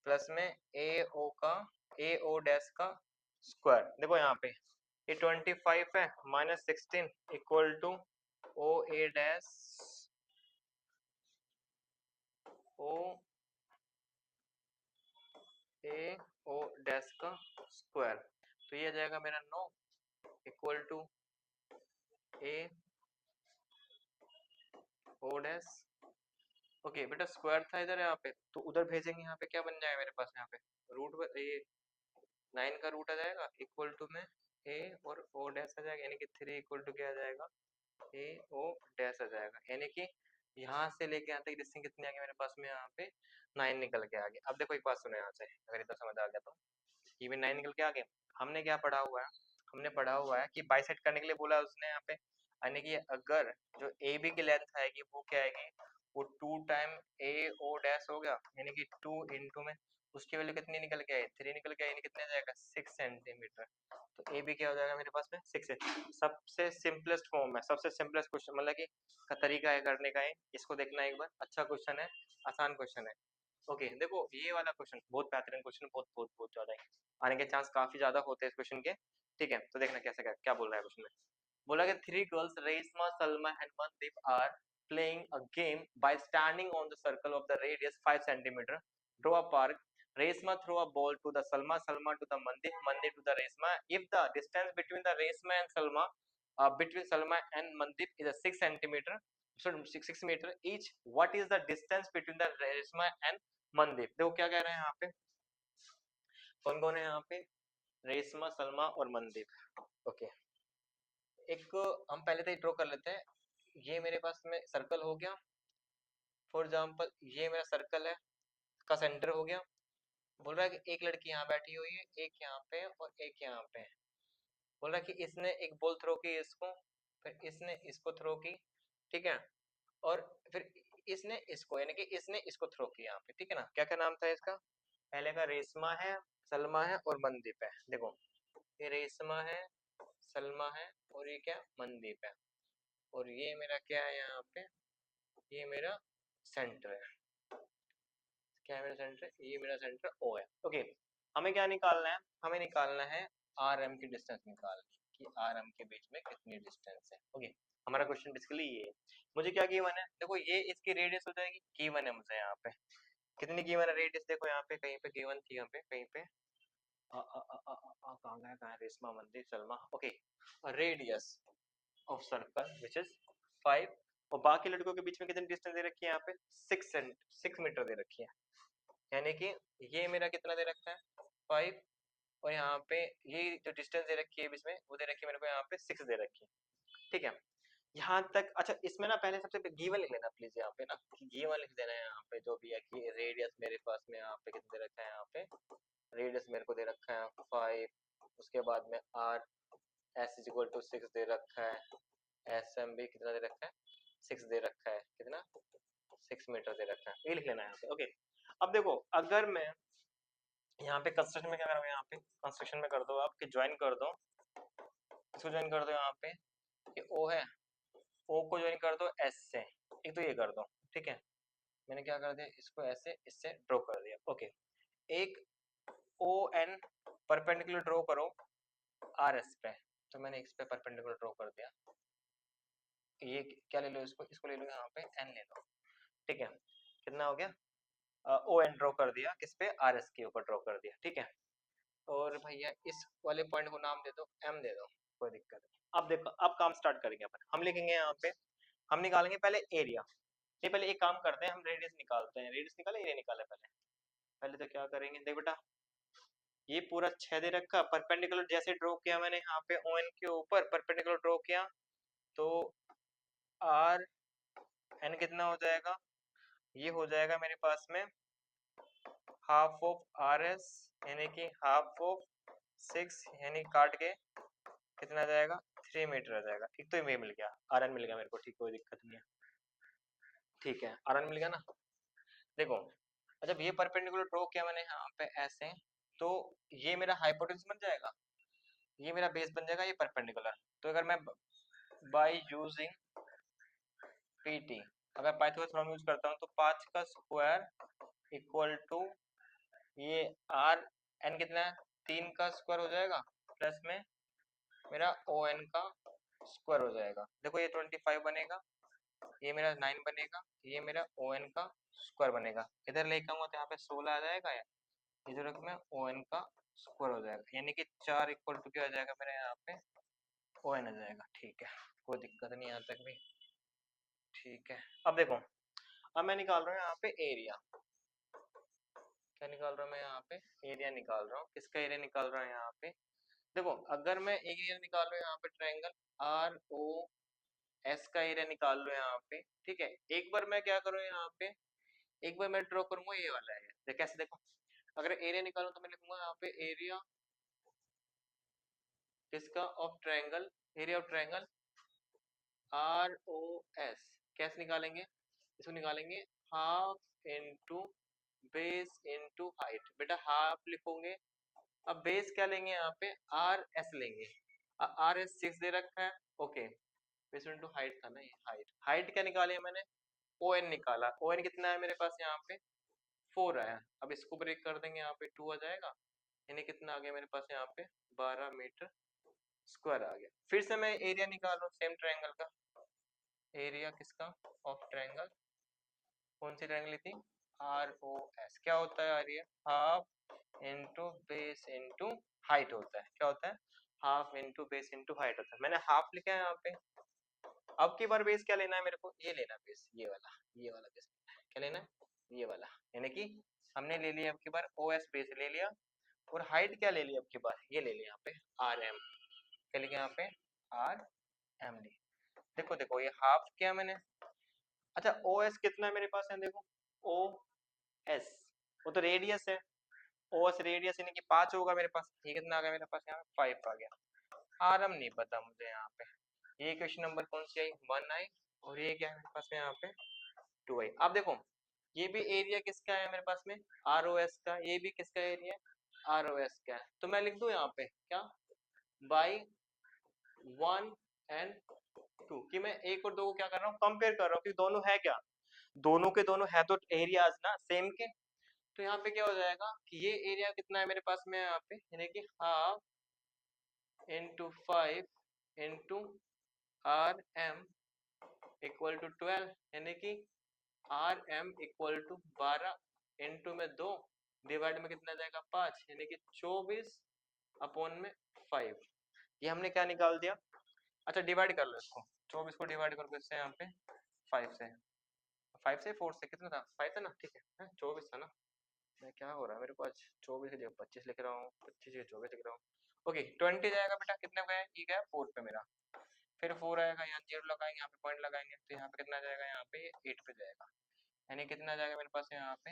प्लस में ए ओ डैश का स्क्वायर। देखो यहाँ पे ये 25 है minus 16 equal to O A dash O A O dash का स्क्वायर, तो ये आ जाएगा मेरा 9 equal to A O dash. Okay बेटा, स्क्वायर था इधर यहाँ पे, तो उधर भेजेंगे, यहाँ पे क्या बन जाएगा मेरे पास, यहाँ पे रूट ये 9 का रूट आ जाएगा इक्वल टू में ए और ओ डैश आ जाएगा, यानी कि 3 इक्वल टू क्या आ जाएगा, ए ओ डैश आ जाएगा, यानी कि यहाँ से लेके यहाँ तक डिस्टेंस कितनी आ गई मेरे पास में, यहाँ पे 9 निकल के आ गया। अब देखो एक बात सुनो यहाँ से, अगर इतना समझ आ गया तो, ये भी 9 निकल के आ गए। हमने क्या पढ़ा हुआ है, हमने पढ़ा हुआ है कि बाइसेक्ट करने के लिए बोला उसने यहाँ पे, यानी कि अगर जो ए बी की लेंथ आएगी वो क्या आएगी, वो 2 टाइम ए ओ डैश हो गया, यानी कि 2 इंटू में उसकी वैल्यू कितनी निकल के आई, 3 निकल के आई, यानी कितने जाएगा 6 सेंटीमीटर। तो ए बी क्या हो जाएगा मेरे पास में 6 है। सबसे सिंपलेस्ट फॉर्म है, सबसे सिंपलेस्ट क्वेश्चन मतलब कि का तरीका है करने का है, इसको देखना एक बार, अच्छा क्वेश्चन है, आसान क्वेश्चन है। ओके देखो ये वाला क्वेश्चन बहुत बेहतरीन क्वेश्चन, बहुत बहुत बहुत ज्यादा है, आने के चांस काफी ज्यादा होते हैं इस क्वेश्चन के। ठीक है, तो देखना कैसे क्या बोल रहा है क्वेश्चन में। बोला कि 3 girls Reshma Salma and Mandeep are playing a game by standing on the circle of the radius 5 centimetre, draw a park, Reshma throw a ball to the Salma, Salma to the Mandeep, Mandeep to the Reshma, if the distance between the Reshma and Salma between Salma and Mandip is a 6 centimeter, so 6 meter each, what is the distance between the Reshma and Mandip। देखो क्या कह रहे हैं यहाँ पे, कौन कौन है यहाँ पे, रेशमा सलमा और मनदीप। ओके एक हम पहले तो ड्रॉ कर लेते हैं, ये मेरे पास में सर्कल हो गया, फॉर एग्जांपल ये मेरा सर्कल है, का सेंटर हो गया। बोल रहा है कि एक लड़की यहाँ बैठी हुई है, एक यहाँ पे और एक यहाँ पे है। बोल रहा है कि इसने एक बॉल थ्रो की इसको, फिर इसने इसको थ्रो की, ठीक है, और फिर इसने इसको, यानी कि इसने इसको थ्रो किया यहाँ पे, ठीक है ना। क्या क्या नाम था इसका, पहले का रेशमा है, सलमा है और मनदीप है। देखो ये रेशमा है, सलमा है और ये क्या मनदीप है, और ये मेरा क्या है यहाँ पे, ये मेरा सेंटर है, क्या है मेरा सेंटर, ये मेरा सेंटर ओ है। ओके हमें क्या निकालना है, हमें निकालना है आर एम की डिस्टेंस निकालनी है, कि आर एम के बीच में कितनी डिस्टेंस है। ओके हमारा क्वेश्चन बेसिकली ये है, मुझे क्या गिवन है, देखो ये इसकी रेडियस हो जाएगी, गिवन है मुझे यहाँ पे कितनी गिवन है रेडियस, देखो यहाँ पे कहीं पे गिवन थी, यहाँ पे कहीं पे कहाँ है रेशमा मंदिर Salma, okay. Radius of circle which is 5, और बाकी लड़कों के बीच में कितनी डिस्टेंस दे रखी है यहाँ पे 6 मीटर दे रखी है, यानी कि ये मेरा कितना दे रखा है 5, और यहाँ पे ये जो डिस्टेंस दे रखी है बीच में वो दे रखी है मेरे को यहाँ पे 6 दे रखी है, ठीक है। यहाँ तक अच्छा, इसमें ना पहले सबसे गिवन लिख लेना प्लीज, यहाँ पे ना गिवन लिख देना है यहाँ पे जो भी है कि रेडियस मेरे पास में यहाँ पे कितना दे रखा है, यहाँ पे रेडियस मेरे को दे रखा है 5, उसके बाद में R S is equal to 6 दे रखा है, एस एम भी कितना दे रखा है 6 दे रखा है, कितना 6 मीटर दे रखा है, ये लिख लेना है यहाँ पे, ओके। अब देखो अगर मैं यहाँ पे कंस्ट्रक्शन में क्या करूँगा, यहाँ पे कंस्ट्रक्शन में कर दो आप कि ज्वाइन कर दो, इसको ज्वाइन कर दो यहाँ पे, ये ओ है, ओ को ज्वाइन कर दो एस से, एक तो ये कर दो, ठीक है। मैंने क्या कर दिया, इसको ऐसे इससे ड्रॉ कर दिया, ओके। एक ओ एन परपेंडिकुलर ड्रॉ करो आर एस पे, तो मैंने इस पे परपेंडिकुलर ड्रॉ कर दिया, ये क्या ले लो, इसको ले लो यहाँ पे एन ले लो, ठीक है। कितना हो गया, ओ एन ड्रॉ कर दिया, किस पे आर एस के ऊपर ड्रॉ कर दिया, ठीक है। और भैया इस वाले पॉइंट को नाम दे दो एम दे दो, कोई दिक्कत नहीं। अब देखो अब काम स्टार्ट करेंगे अपन, हम लिखेंगे यहाँ पे, हम निकालेंगे पहले एरिया, ये पहले एक काम करते हैं, हम रेडियस निकालते हैं, रेडियस निकाले एरिया निकाले पहले, पहले तो क्या करेंगे, देख बेटा ये पूरा 6 दे रखा, परपेंडिकुलर जैसे ड्रॉ किया मैंने यहाँ पे ओ एन के ऊपर परपेंडिकुलर ड्रॉ किया, तो आर एन कितना हो जाएगा, ये हो जाएगा मेरे पास में हाफ ऑफ आर एस, यानी कि हाफ ऑफ 6, यानी काट के कितना आ जाएगा 3 मीटर आ जाएगा, ठीक। तो ये मिल गया, आर एन मिल गया मेरे को, ठीक, कोई दिक्कत नहीं है, ठीक है, आर एन मिल गया ना। देखो जब ये परपेंडिकुलर ड्रॉ किया मैंने यहाँ पे ऐसे, तो ये मेरा हाइपोटेन्यूज बन जाएगा, ये मेरा बेस बन जाएगा, ये परपेंडिकुलर। तो अगर मैं बाय यूजिंग पीटी अगर पाइथागोरस थ्योरम यूज करता हूँ, तो 5 का स्क्वायर इक्वल टू ये आर एन कितना है 3 का स्क्वायर हो जाएगा, प्लस में मेरा ओ एन का स्क्वायर हो जाएगा। देखो ये 25 बनेगा, ये मेरा 9 बनेगा, ये मेरा ओ एन का स्क्वायर बनेगा, इधर लेके आऊंगा तो यहाँ पे 16 आ जाएगा, इधर में ओ एन का स्क्वायर हो जाएगा, यानी कि 4 इक्वल टू क्या आ जाएगा मेरा यहाँ पे ओ एन आ जाएगा, ठीक है, कोई दिक्कत नहीं यहाँ तक भी, ठीक है। अब देखो अब मैं निकाल रहा हूँ यहाँ पे एरिया, क्या निकाल रहा हूँ मैं यहाँ पे एरिया निकाल रहा हूँ, किसका एरिया निकाल रहा हूँ यहाँ पे, देखो अगर मैं एरिया निकाल रहा हूँ यहाँ पे ट्रायंगल आर ओ एस का एरिया निकाल लो यहाँ पे, ठीक है। एक बार मैं क्या करूँ यहाँ पे, एक बार मैं ड्रॉ करूंगा ये वाला है, कैसे देखो, अगर एरिया निकालूं तो मैं लिखूंगा यहाँ पे एरिया किसका of triangle, area of triangle R O S, कैसे निकालेंगे, इसको निकालेंगे half into base into height, बेटा हाफ लिखोगे, अब बेस क्या लेंगे यहाँ पे आर एस लेंगे, आर एस 6 दे रखा है, ओके। बेस इनटू हाइट था ना, ये हाइट, हाइट क्या निकाली है मैंने ओ एन निकाला, ओ एन कितना है मेरे पास यहाँ पे 4 आया, अब इसको ब्रेक कर देंगे यहाँ पे 2 आ जाएगा, यानी कितना आ गया मेरे पास यहाँ पे 12 मीटर स्क्वायर आ गया। फिर से मैं एरिया निकाल रहा हूँ सेम ट्रायंगल का, एरिया किसका ऑफ ट्रायंगल, कौन सी ट्रायंगल थी आर ओ एस, क्या होता है area half into base into height होता है, क्या होता है half into base into height होता है, मैंने हाफ लिखा है यहाँ पे। अब की बार बेस क्या लेना है मेरे को, ये लेना बेस, ये वाला बेस क्या लेना है, ये वाला, यानी कि हमने ले लिया अब की बार ओ एस बेस ले लिया, और हाइट क्या ले लिया अब की बार, ये ले लिया यहाँ पे आर एम, क्या लिखा यहाँ पे आर एम ली। देखो देखो ये हाफ किया मैंने, अच्छा ओ एस कितना है मेरे पास है, देखो ओ एस वो तो रेडियस है, ओ एस रेडियस यानी कि 5 होगा मेरे पास, ये कितना आ गया मेरे पास यहाँ 5 आ गया। आर एम नहीं पता मुझे यहाँ पे, ये क्वेश्चन नंबर कौन सी आई 1 आई, और ये क्या है मेरे पास में यहाँ पे 2 आई। अब देखो ये भी एरिया किसका है मेरे पास में आर ओ एस का, ये भी किसका एरिया आर ओ एस का है, तो मैं लिख दूं यहाँ पे क्या बाई 1 एंड 2, कि मैं एक और दो को क्या कर रहा हूँ कंपेयर कर रहा हूँ कि दोनों है क्या, दोनों के दोनों है तो एरियाज ना सेम के, तो यहाँ पे क्या हो जाएगा कि ये एरिया कितना है मेरे पास में यहाँ पे, यानी कि half into 5 into R M equal to 12, यानी कि R M equal to 12 into में 2, डिवाइड में कितना जाएगा 5, यानी कि 24 अपॉन में 5। ये हमने क्या निकाल दिया। अच्छा डिवाइड कर लो इसको, 24 को डिवाइड करो किससे यहाँ पे 5 से, 5 से 4 से कितना था 5 था ना, ठीक है 24 था ना। मैं क्या हो रहा है मेरे को आज 24 की जगह 25 लिख रहा हूँ, 25 की 24 लिख रहा हूँ। ओके 20 जाएगा बेटा, कितने का है ये गया 4 पे मेरा, फिर 4 आएगा यहाँ जीरो लगाएंगे, यहाँ पे पॉइंट लगाएंगे तो यहाँ पे कितना जाएगा, यहाँ पे 8 पे जाएगा, यानी कितना जाएगा मेरे पास यहाँ पे,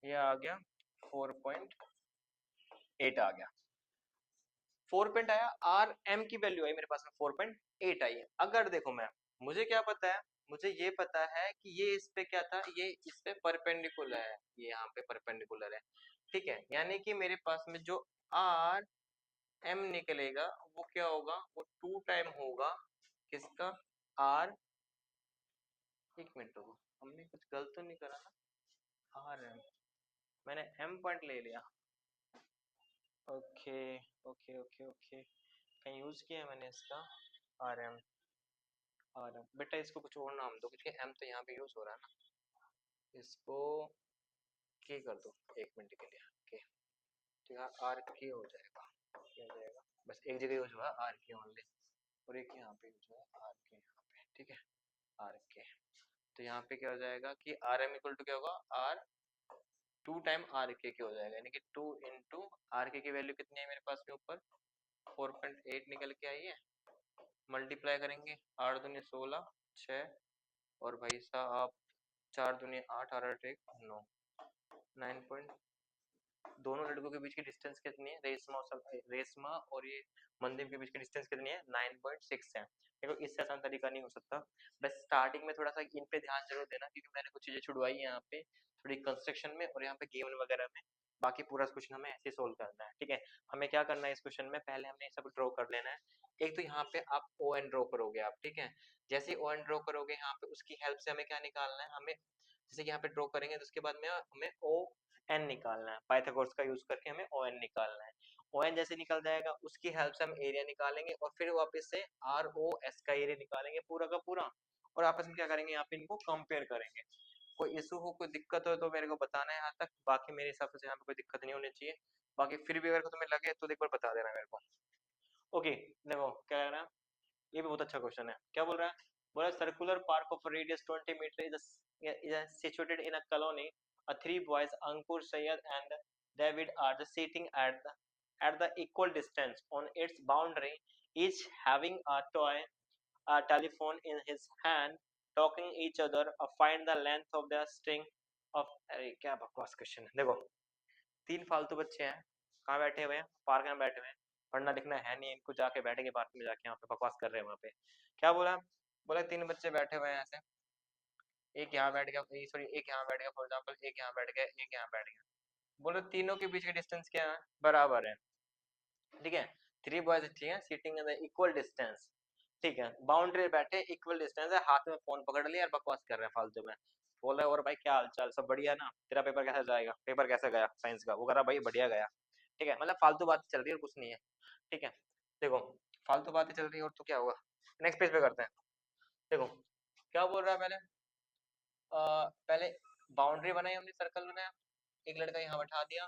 ये आ गया 4.8 आ गया। 4 आया, आर एम की वैल्यू आई मेरे पास में 4.8 आई है। अगर देखो मैं, मुझे क्या पता है, मुझे ये पता है कि ये इस पे क्या था, ये इस पे परपेंडिकुलर है, ये यहाँ पे परपेंडिकुलर है, ठीक है, यानी कि मेरे पास में जो आर एम निकलेगा वो क्या होगा, वो 2 टाइम होगा किसका, आर, एक मिनट रुको, हमने कुछ गलत तो नहीं करा ना, आर एम, मैंने एम पॉइंट ले लिया, ओके ओके ओके ओके, कहीं यूज किया है मैंने इसका, आर एम, आर एम बेटा इसको कुछ और नाम दो, क्योंकि एम तो यहाँ पे यूज हो रहा है ना, इसको के कर दो एक मिनट के लिए, के, तो यहाँ आर के हो जाएगा, क्या हो जाएगा, बस एक जगह यूज हुआ आर के ओनली, और एक यहाँ पे यूज हुआ आर के यहाँ पे, ठीक है आर के, तो यहाँ पे क्या हो जाएगा कि आर एम इक्वल टू क्या होगा, आर 2 टाइम आर के हो जाएगा, यानी कि 2 इंटू आर के की वैल्यू कितनी है मेरे पास में ऊपर 4.8 निकल के आई है, मल्टीप्लाई करेंगे 8 दूनी 16, 6 और भाई साहब 4 दूनी 8, 8 एक 9, 9 दोनों लड़कों के बीच की डिस्टेंस कितनी है, रेशमा और ये मनदीप के बीच की डिस्टेंस कितनी है 9.6 है। देखो इससे आसान तरीका नहीं हो सकता, बस स्टार्टिंग में थोड़ा सा इन पे ध्यान जरूर देना, क्योंकि मैंने कुछ चीजें छुड़वाई है यहाँ पे थोड़ी कंस्ट्रक्शन में और यहाँ पे गेम वगैरह में, बाकी पूरा क्वेश्चन हमें ऐसे सोल्व करना है, ठीक है। हमें क्या करना है इस क्वेश्चन में, पहले हमने सब ड्रॉ कर लेना है। एक तो यहाँ पे आप ओ एन ड्रॉ करोगे आप, ठीक है, जैसे ओ एन ड्रॉ करोगे यहाँ पे उसकी हेल्प से हमें क्या निकालना है, हमें जैसे कि यहाँ पे ड्रॉ करेंगे तो उसके बाद में हमें ओ एन निकालना है, पाइथागोरस का यूज करके हमें ओ एन निकालना है। ओ एन जैसे निकल जाएगा उसकी हेल्प से हम एरिया निकालेंगे और फिर वापस से आर ओ एस का एरिया निकालेंगे पूरा का पूरा, और आपस में क्या करेंगे यहाँ पे इनको कंपेयर करेंगे। कोई इशू हो कोई दिक्कत हो तो मेरे को बताना है यहाँ तक, बाकी मेरे हिसाब से यहाँ पे कोई दिक्कत नहीं होनी चाहिए, बाकी फिर भी अगर तुम्हें लगे तो एक बार बता देना मेरे को। ओके देखो क्या कह रहा है, ये भी बहुत अच्छा क्वेश्चन है, क्या बोल रहा है, बोला circular park of radius 20 metre is situated in a colony. Three boys, Ankur, Syed and David are just sitting at the equal distance on its boundary, each having a toy a telephone in his hand, talking each other. Find the length of the string of, अरे क्या बकवास question है, देखो तीन फालतू बच्चे हैं, कहाँ बैठे हुए हैं, पार्क में बैठे हुए हैं, पढ़ना लिखना है नहीं इनको, जाके बैठेंगे पार्क में जाके, यहाँ पे बकवास कर रहे हैं वहाँ पे। क्या बोला, बोला तीन बच्चे बैठे हुए हैं ऐसे, एक यहाँ बैठ गया, सॉरी एक यहाँ बैठ गया फॉर एग्जाम्पल, एक यहाँ बैठ गया, एक यहाँ बैठ गया, बोलो तीनों के बीच का डिस्टेंस क्या है, बराबर है, ठीक है। थ्री बॉयज ठीक है sitting in the equal distance, ठीक है, बाउंड्री बैठे इक्वल डिस्टेंस है, हाथ में फोन पकड़ लिया और बकवास कर रहे हैं फालतू में। बोल रहे और भाई क्या हाल चाल, सब बढ़िया ना, तेरा पेपर कैसा जाएगा, पेपर कैसा गया साइंस का, वो कह रहा भाई बढ़िया गया, ठीक है, मतलब फालतू बात चल रही है और कुछ नहीं है, ठीक है। देखो फालतू बातें चल रही है और तो क्या होगा, नेक्स्ट पेज पे करते हैं। देखो क्या बोल रहा है पहले, पहले बाउंड्री बनाई हमने, सर्कल बनाया, एक लड़का यहाँ बैठा दिया,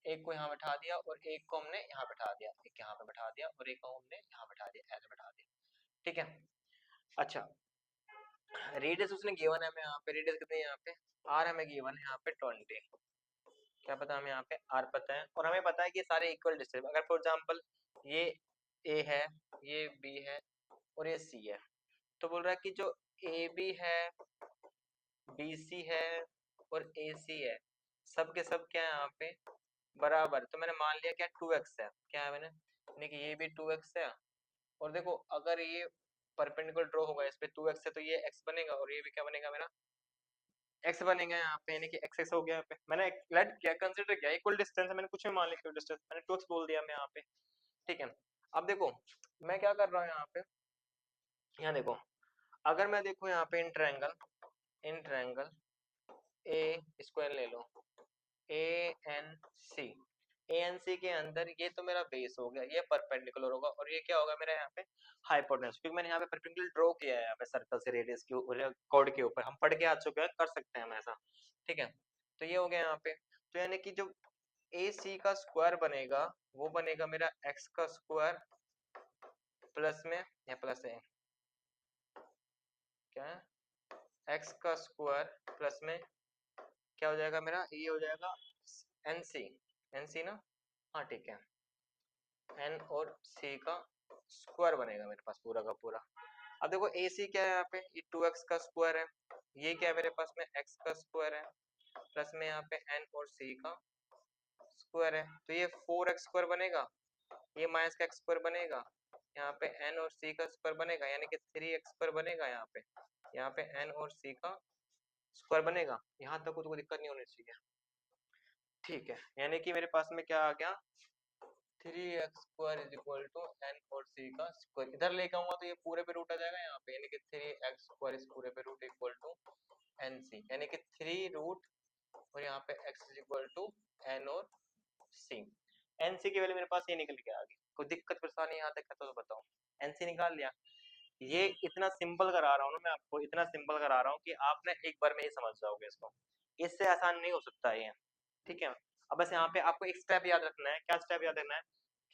एक को यहाँ बैठा दिया और एक को हमने यहाँ बैठा दिया, एक यहाँ पे बैठा दिया और एक को हमने यहाँ बैठा दिया, ऐसे बैठा दिया, ठीक है। अच्छा रेडियस उसने गिवन है हमें यहाँ पे, रेडियस कितनी है यहाँ पे, आर हमें गिवन है यहाँ पे 20, क्या पता हमें यहाँ पे आर पता है, और हमें पता है कि सारे इक्वल डिस्टेंस, अगर फॉर एग्जांपल ये ए है, ये बी है और ये सी है, तो बोल रहा है कि जो ए बी है, बी सी है और ए सी है, सब के सब क्या है यहाँ पे बराबर, तो मैंने मान लिया क्या 2x है, क्या है मैंने, यानी कि ये भी 2x है, और देखो अगर ये परपेंडिकुलर ड्रॉ होगा इस पे 2x है तो ये x बनेगा और ये भी क्या बनेगा मेरा x बनेगा यहाँ पे, यानी कि x हो गया यहाँ पे, मैंने लेट किया कंसीडर किया इक्वल डिस्टेंस है, मैंने कुछ भी मान लिया इक्वल डिस्टेंस, मैंने 2x बोल दिया मैं यहाँ पे, ठीक है। अब देखो मैं क्या कर रहा हूँ यहाँ पे, यहाँ देखो अगर मैं देखूँ यहाँ पे इन ट्रायंगल ए स्क्वायर ले लो, A N C, A N C के अंदर ये तो मेरा बेस हो गया, ये परपेंडिकुलर होगा, और ये क्या होगा मेरा यहाँ पे हाइपोटेन्यूज, क्योंकि मैंने यहाँ पे परपेंडिकुलर ड्रॉ किया है यहाँ पे सर्कल से रेडियस के ऊपर, कॉर्ड के ऊपर, हम पढ़ के आ चुके हैं, कर सकते हैं हम ऐसा, ठीक है। तो ये हो गया यहाँ पे, तो यानी कि जो ए सी का स्क्वायर बनेगा वो बनेगा मेरा एक्स का स्क्वायर प्लस में, या प्लस है क्या है, एक्स का स्क्वायर प्लस में क्या हो जाएगा मेरा, ये हो जाएगा एन सी, एन सी ना, हाँ ठीक है, एन और सी का स्क्वायर बनेगा मेरे पास पूरा का पूरा। अब देखो ए सी क्या है यहाँ पे, ये 2x का स्क्वायर है, ये क्या है मेरे पास में x का स्क्वायर है, प्लस में यहाँ पे n और c का स्क्वायर है, तो ये 4x स्क्वायर बनेगा, ये माइनस का x स्क्वायर बनेगा, यहाँ पे n और c का स्क्वायर बनेगा, यानी कि 3x स्क्वायर बनेगा, यहाँ पे n और c का स्क्वायर बनेगा, यहाँ तक को तो कोई दिक्कत नहीं होनी चाहिए, ठीक है। यानी कि मेरे पास में क्या आ गया, 3x square is equal to n और c का स्क्वायर, इधर लेके आऊंगा तो ये पूरे पे रूट आ जाएगा यहाँ पे, यानी कि 3x स्क्वायर इस पूरे पे रूट इक्वल टू nc, यानी कि 3 रूट और यहाँ पे x is equal to n और c। nc की वैल्यू मेरे पास ये निकल के आ गई, कोई दिक्कत परेशानी यहाँ तक है तो बताओ, nc निकाल लिया। ये इतना सिंपल करा रहा हूँ ना मैं आपको, इतना सिंपल करा रहा हूँ कि आप ना एक बार में ही समझ जाओगे इसको, इससे आसान नहीं हो सकता ये, ठीक है। अब बस यहाँ पे आपको एक स्टेप याद रखना है, क्या स्टेप याद रखना है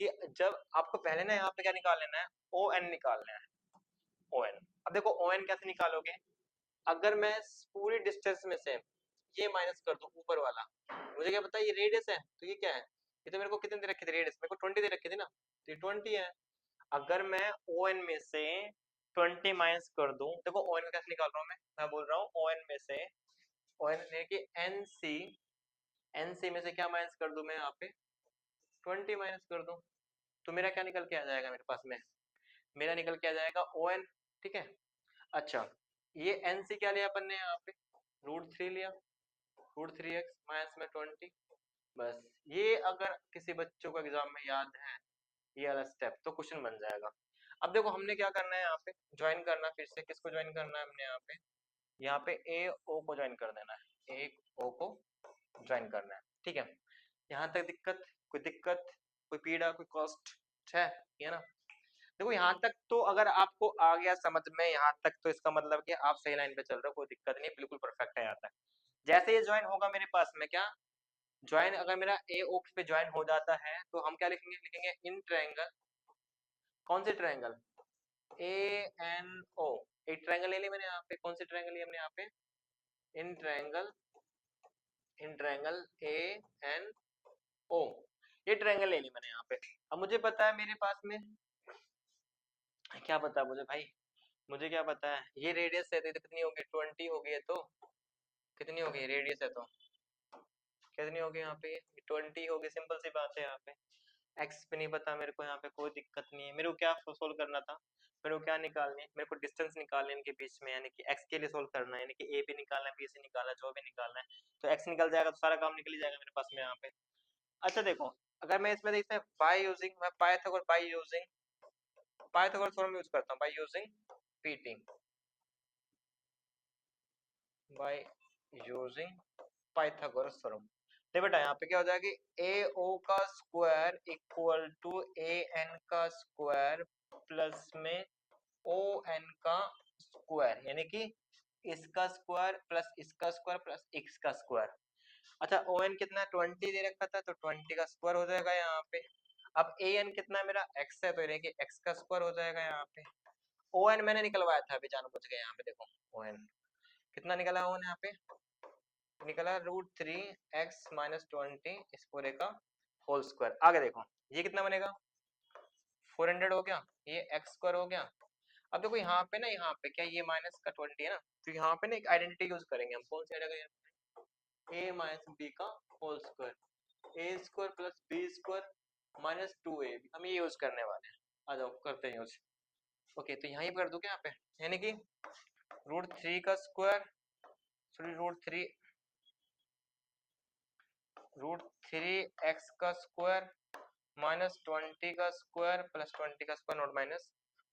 कि जब आपको पहले ना यहाँ पे क्या निकाल लेना है, ओ एन निकालना है, ओ एन। अब देखो ओ एन कैसे निकालोगे, अगर मैं पूरी डिस्टेंस में से ये माइनस कर दूं ऊपर वाला, मुझे क्या पता है ये रेडियस है, तो ये क्या है, ये तो मेरे को कितने दे रखी थी रेडियस, मेरे को 20 दे रखी थी ना, तो ये 20 है। अगर मैं ओ एन में से 20 माइनस कर दूं, देखो ओ एन कैसे निकाल रहा हूँ मैं बोल रहा हूँ ओ एन में से, ओ एन कि एन सी, एन सी में से क्या माइनस कर दूं मैं यहाँ पे, 20 माइनस कर दूं, तो मेरा क्या निकल के आ जाएगा मेरे पास में, मेरा निकल के आ जाएगा ओ एन, ठीक है। अच्छा, ये एन सी क्या लिया अपन ने यहाँ पे, √3 लिया, √3x माइनस में 20, बस ये अगर किसी बच्चों को एग्जाम में याद है ये वाला स्टेप तो क्वेश्चन बन जाएगा। अब देखो हमने क्या करना है यहाँ पे, ज्वाइन करना, फिर से किसको ज्वाइन करना है हमने यहाँ पे ए ओ को ज्वाइन कर देना है, ए ओ को ज्वाइन करना है, ठीक है। यहाँ तक दिक्कत, कोई दिक्कत, कोई पीड़ा, कोई कॉस्ट है, ये ना। देखो यहाँ तक तो अगर आपको आ गया समझ में यहाँ तक, तो इसका मतलब कि आप सही लाइन पे चल रहे हो, कोई दिक्कत नहीं, बिल्कुल परफेक्ट है यहाँ तक। जैसे ये ज्वाइन होगा मेरे पास में क्या, ज्वाइन अगर मेरा ए ओक्स पे ज्वाइन हो जाता है तो हम क्या लिखेंगे, लिखेंगे इन ट्रायंगल, कौन से ट्रायंगल, ए एन ओ, एक ट्रायंगल ले ली मैंने यहाँ पे, कौन सी ट्रायंगल ली हमने यहाँ पे, in triangle, in triangle A N O, ये ट्रायंगल ले ली मैंने यहाँ पे। अब मुझे पता है मेरे पास में, क्या पता है मुझे भाई, मुझे क्या पता है, ये रेडियस है तो कितनी होगी, 20 होगी, ये तो कितनी होगी रेडियस है तो कितनी होगी यहाँ पे, 20 होगी, सिंपल सी बात है। यहाँ पे एक्स पे नहीं पता मेरे को, यहाँ पे कोई दिक्कत नहीं है, मेरे को क्या सोल्व करना था, मेरे को क्या निकालनी है, मेरे को डिस्टेंस निकालनी है इनके बीच में, यानी कि एक्स के लिए सोल्व करना है, यानी कि ए भी निकालना है, बी से निकालना है, जो भी निकालना है, तो एक्स निकल जाएगा तो सारा काम निकल ही जाएगा मेरे पास में यहाँ पे। अच्छा देखो, अगर मैं इसमें देखते हैं बाय यूजिंग, मैं Pythagoras by using, Pythagoras theorem use करता हूँ, by using PT, by using Pythagoras theorem. तो बेटा यहाँ पे क्या हो जाएगा कि ए ओ का square equal to A N का स्क्वायर प्लस में ओ एन का स्क्वायर, यानी कि इसका स्क्वायर प्लस इसका स्क्वायर प्लस एक्स का स्क्वायर। अच्छा ओ एन कितना है, 20 दे रखा था, तो 20 का स्क्वायर हो जाएगा यहाँ पे। अब ए एन कितना है मेरा, एक्स है, तो यानी कि एक्स का स्क्वायर हो जाएगा यहाँ पे। ओ एन मैंने निकलवाया था अभी जानबूझ के, यहाँ पे देखो ओ एन कितना निकला, ओ एन यहाँ पे निकला √3x-20 इस पूरे का होल स्क्वायर। आगे देखो ये कितना बनेगा, 400 हो गया, ये एक्स स्क्वायर हो गया। अब देखो यहाँ पे ना, यहाँ पे क्या ये माइनस का 20 है ना, तो यहाँ पे ना एक आइडेंटिटी यूज करेंगे हम, कौन सी आइडेंटिटी, a माइनस बी का whole square, A square plus B square minus 2a, हम ये यूज करने वाले हैं। आ जाओ करते हैं यूज। ओके तो यहाँ कर दो क्या यहाँ पे, यानी कि √3 का स्क्वायर, सॉरी √3x का स्क्वायर माइनस 20 का स्क्वायर प्लस 20 का square not minus,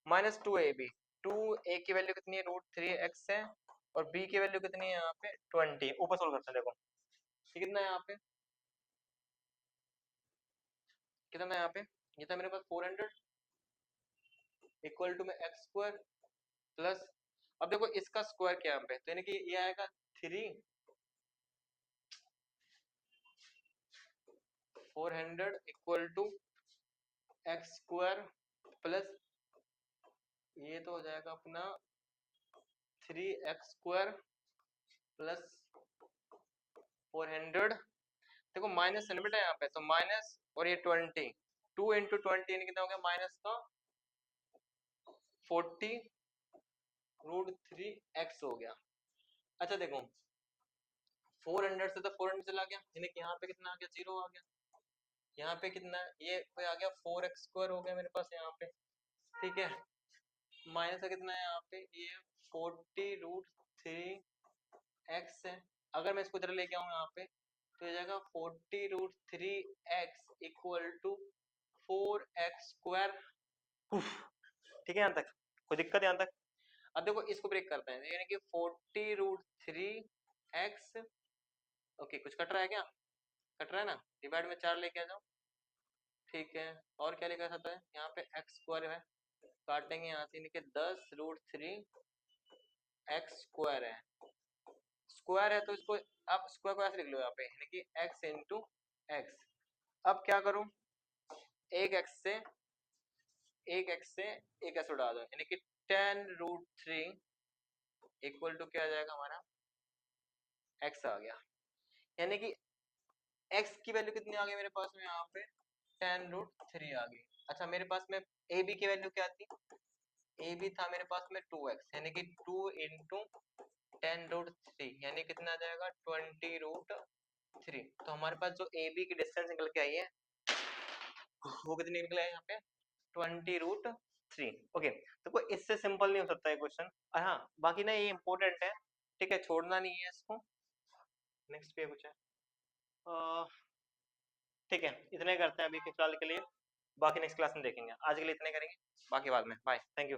minus 2ab, 2a की वैल्यू कितनी है, √3x है, और b की वैल्यू कितनी है यहाँ पे 20, ऊपर सोल्व करते हैं देखो ये कितना है यहाँ पे, कितना था यहाँ पे, ये था मेरे पास 400 इक्वल टू में एक्स स्क्वायर प्लस, अब देखो इसका स्क्वायर क्या यहाँ पे, तो यानी कि ये आएगा 3 400 equal to X square plus, ये तो हो जाएगा अपना 3x स्क्वायर प्लस 400, देखो माइनस है बेटा यहाँ पे, तो माइनस और ये 20, 2 इंटू 20 यानी कितना हो गया माइनस का 40√3x हो गया। अच्छा देखो 400 से तो 400 चला गया, यानी कि यहाँ पे कितना आ गया, 0 आ गया। यहाँ पे कितना है, ये आ गया 4x स्क्वायर हो गया मेरे पास यहाँ पे, ठीक है। माइनस का कितना है यहाँ पे, ये 40√3x है। अगर मैं इसको इधर लेके आऊँ यहाँ पे, तो हो जाएगा 40√3x equal to 4x square. ठीक है यहाँ तक, कोई दिक्कत यहाँ तक? अब देखो इसको ब्रेक करते हैं, यानी कि 40√3x, ओके कुछ कट रहा है क्या, कट रहा है ना, डिवाइड में 4 लेके आ जाओ, ठीक है। और क्या लेकर सकता है, यहाँ पे एक्स स्क्वायर है, काटेंगे यहाँ से, यानी कि 10√3x स्क्वायर है, स्क्वायर है तो इसको आप स्क्वायर को ऐसे लिख लो यहाँ पे, यानी कि x इंटू एक्स। अब क्या करूं, एक x से एक x उड़ा दो, यानी कि 10√3 इक्वल टू क्या आ जाएगा हमारा, x आ गया, यानी कि x की वैल्यू कितनी आ गई मेरे पास में यहाँ पे 10√3 आ गई। अच्छा मेरे पास में ए बी की वैल्यू क्या थी, ए बी था मेरे पास में 2x, यानी कि 2 इंटू 10√3 यानी कितना आ जाएगा 20√3। तो हमारे पास जो ए बी की डिस्टेंस निकल के आई है वो कितनी निकला है यहाँ पे 20√3। ओके, तो कोई इससे सिंपल नहीं हो सकता है क्वेश्चन। हाँ बाकी ना ये इंपॉर्टेंट है, ठीक है, छोड़ना नहीं है इसको। नेक्स्ट पे कुछ है, ठीक है इतने करते हैं अभी के फिलहाल के लिए, बाकी नेक्स्ट क्लास में देखेंगे, आज के लिए इतने करेंगे, बाकी बाद में। Bye, thank you.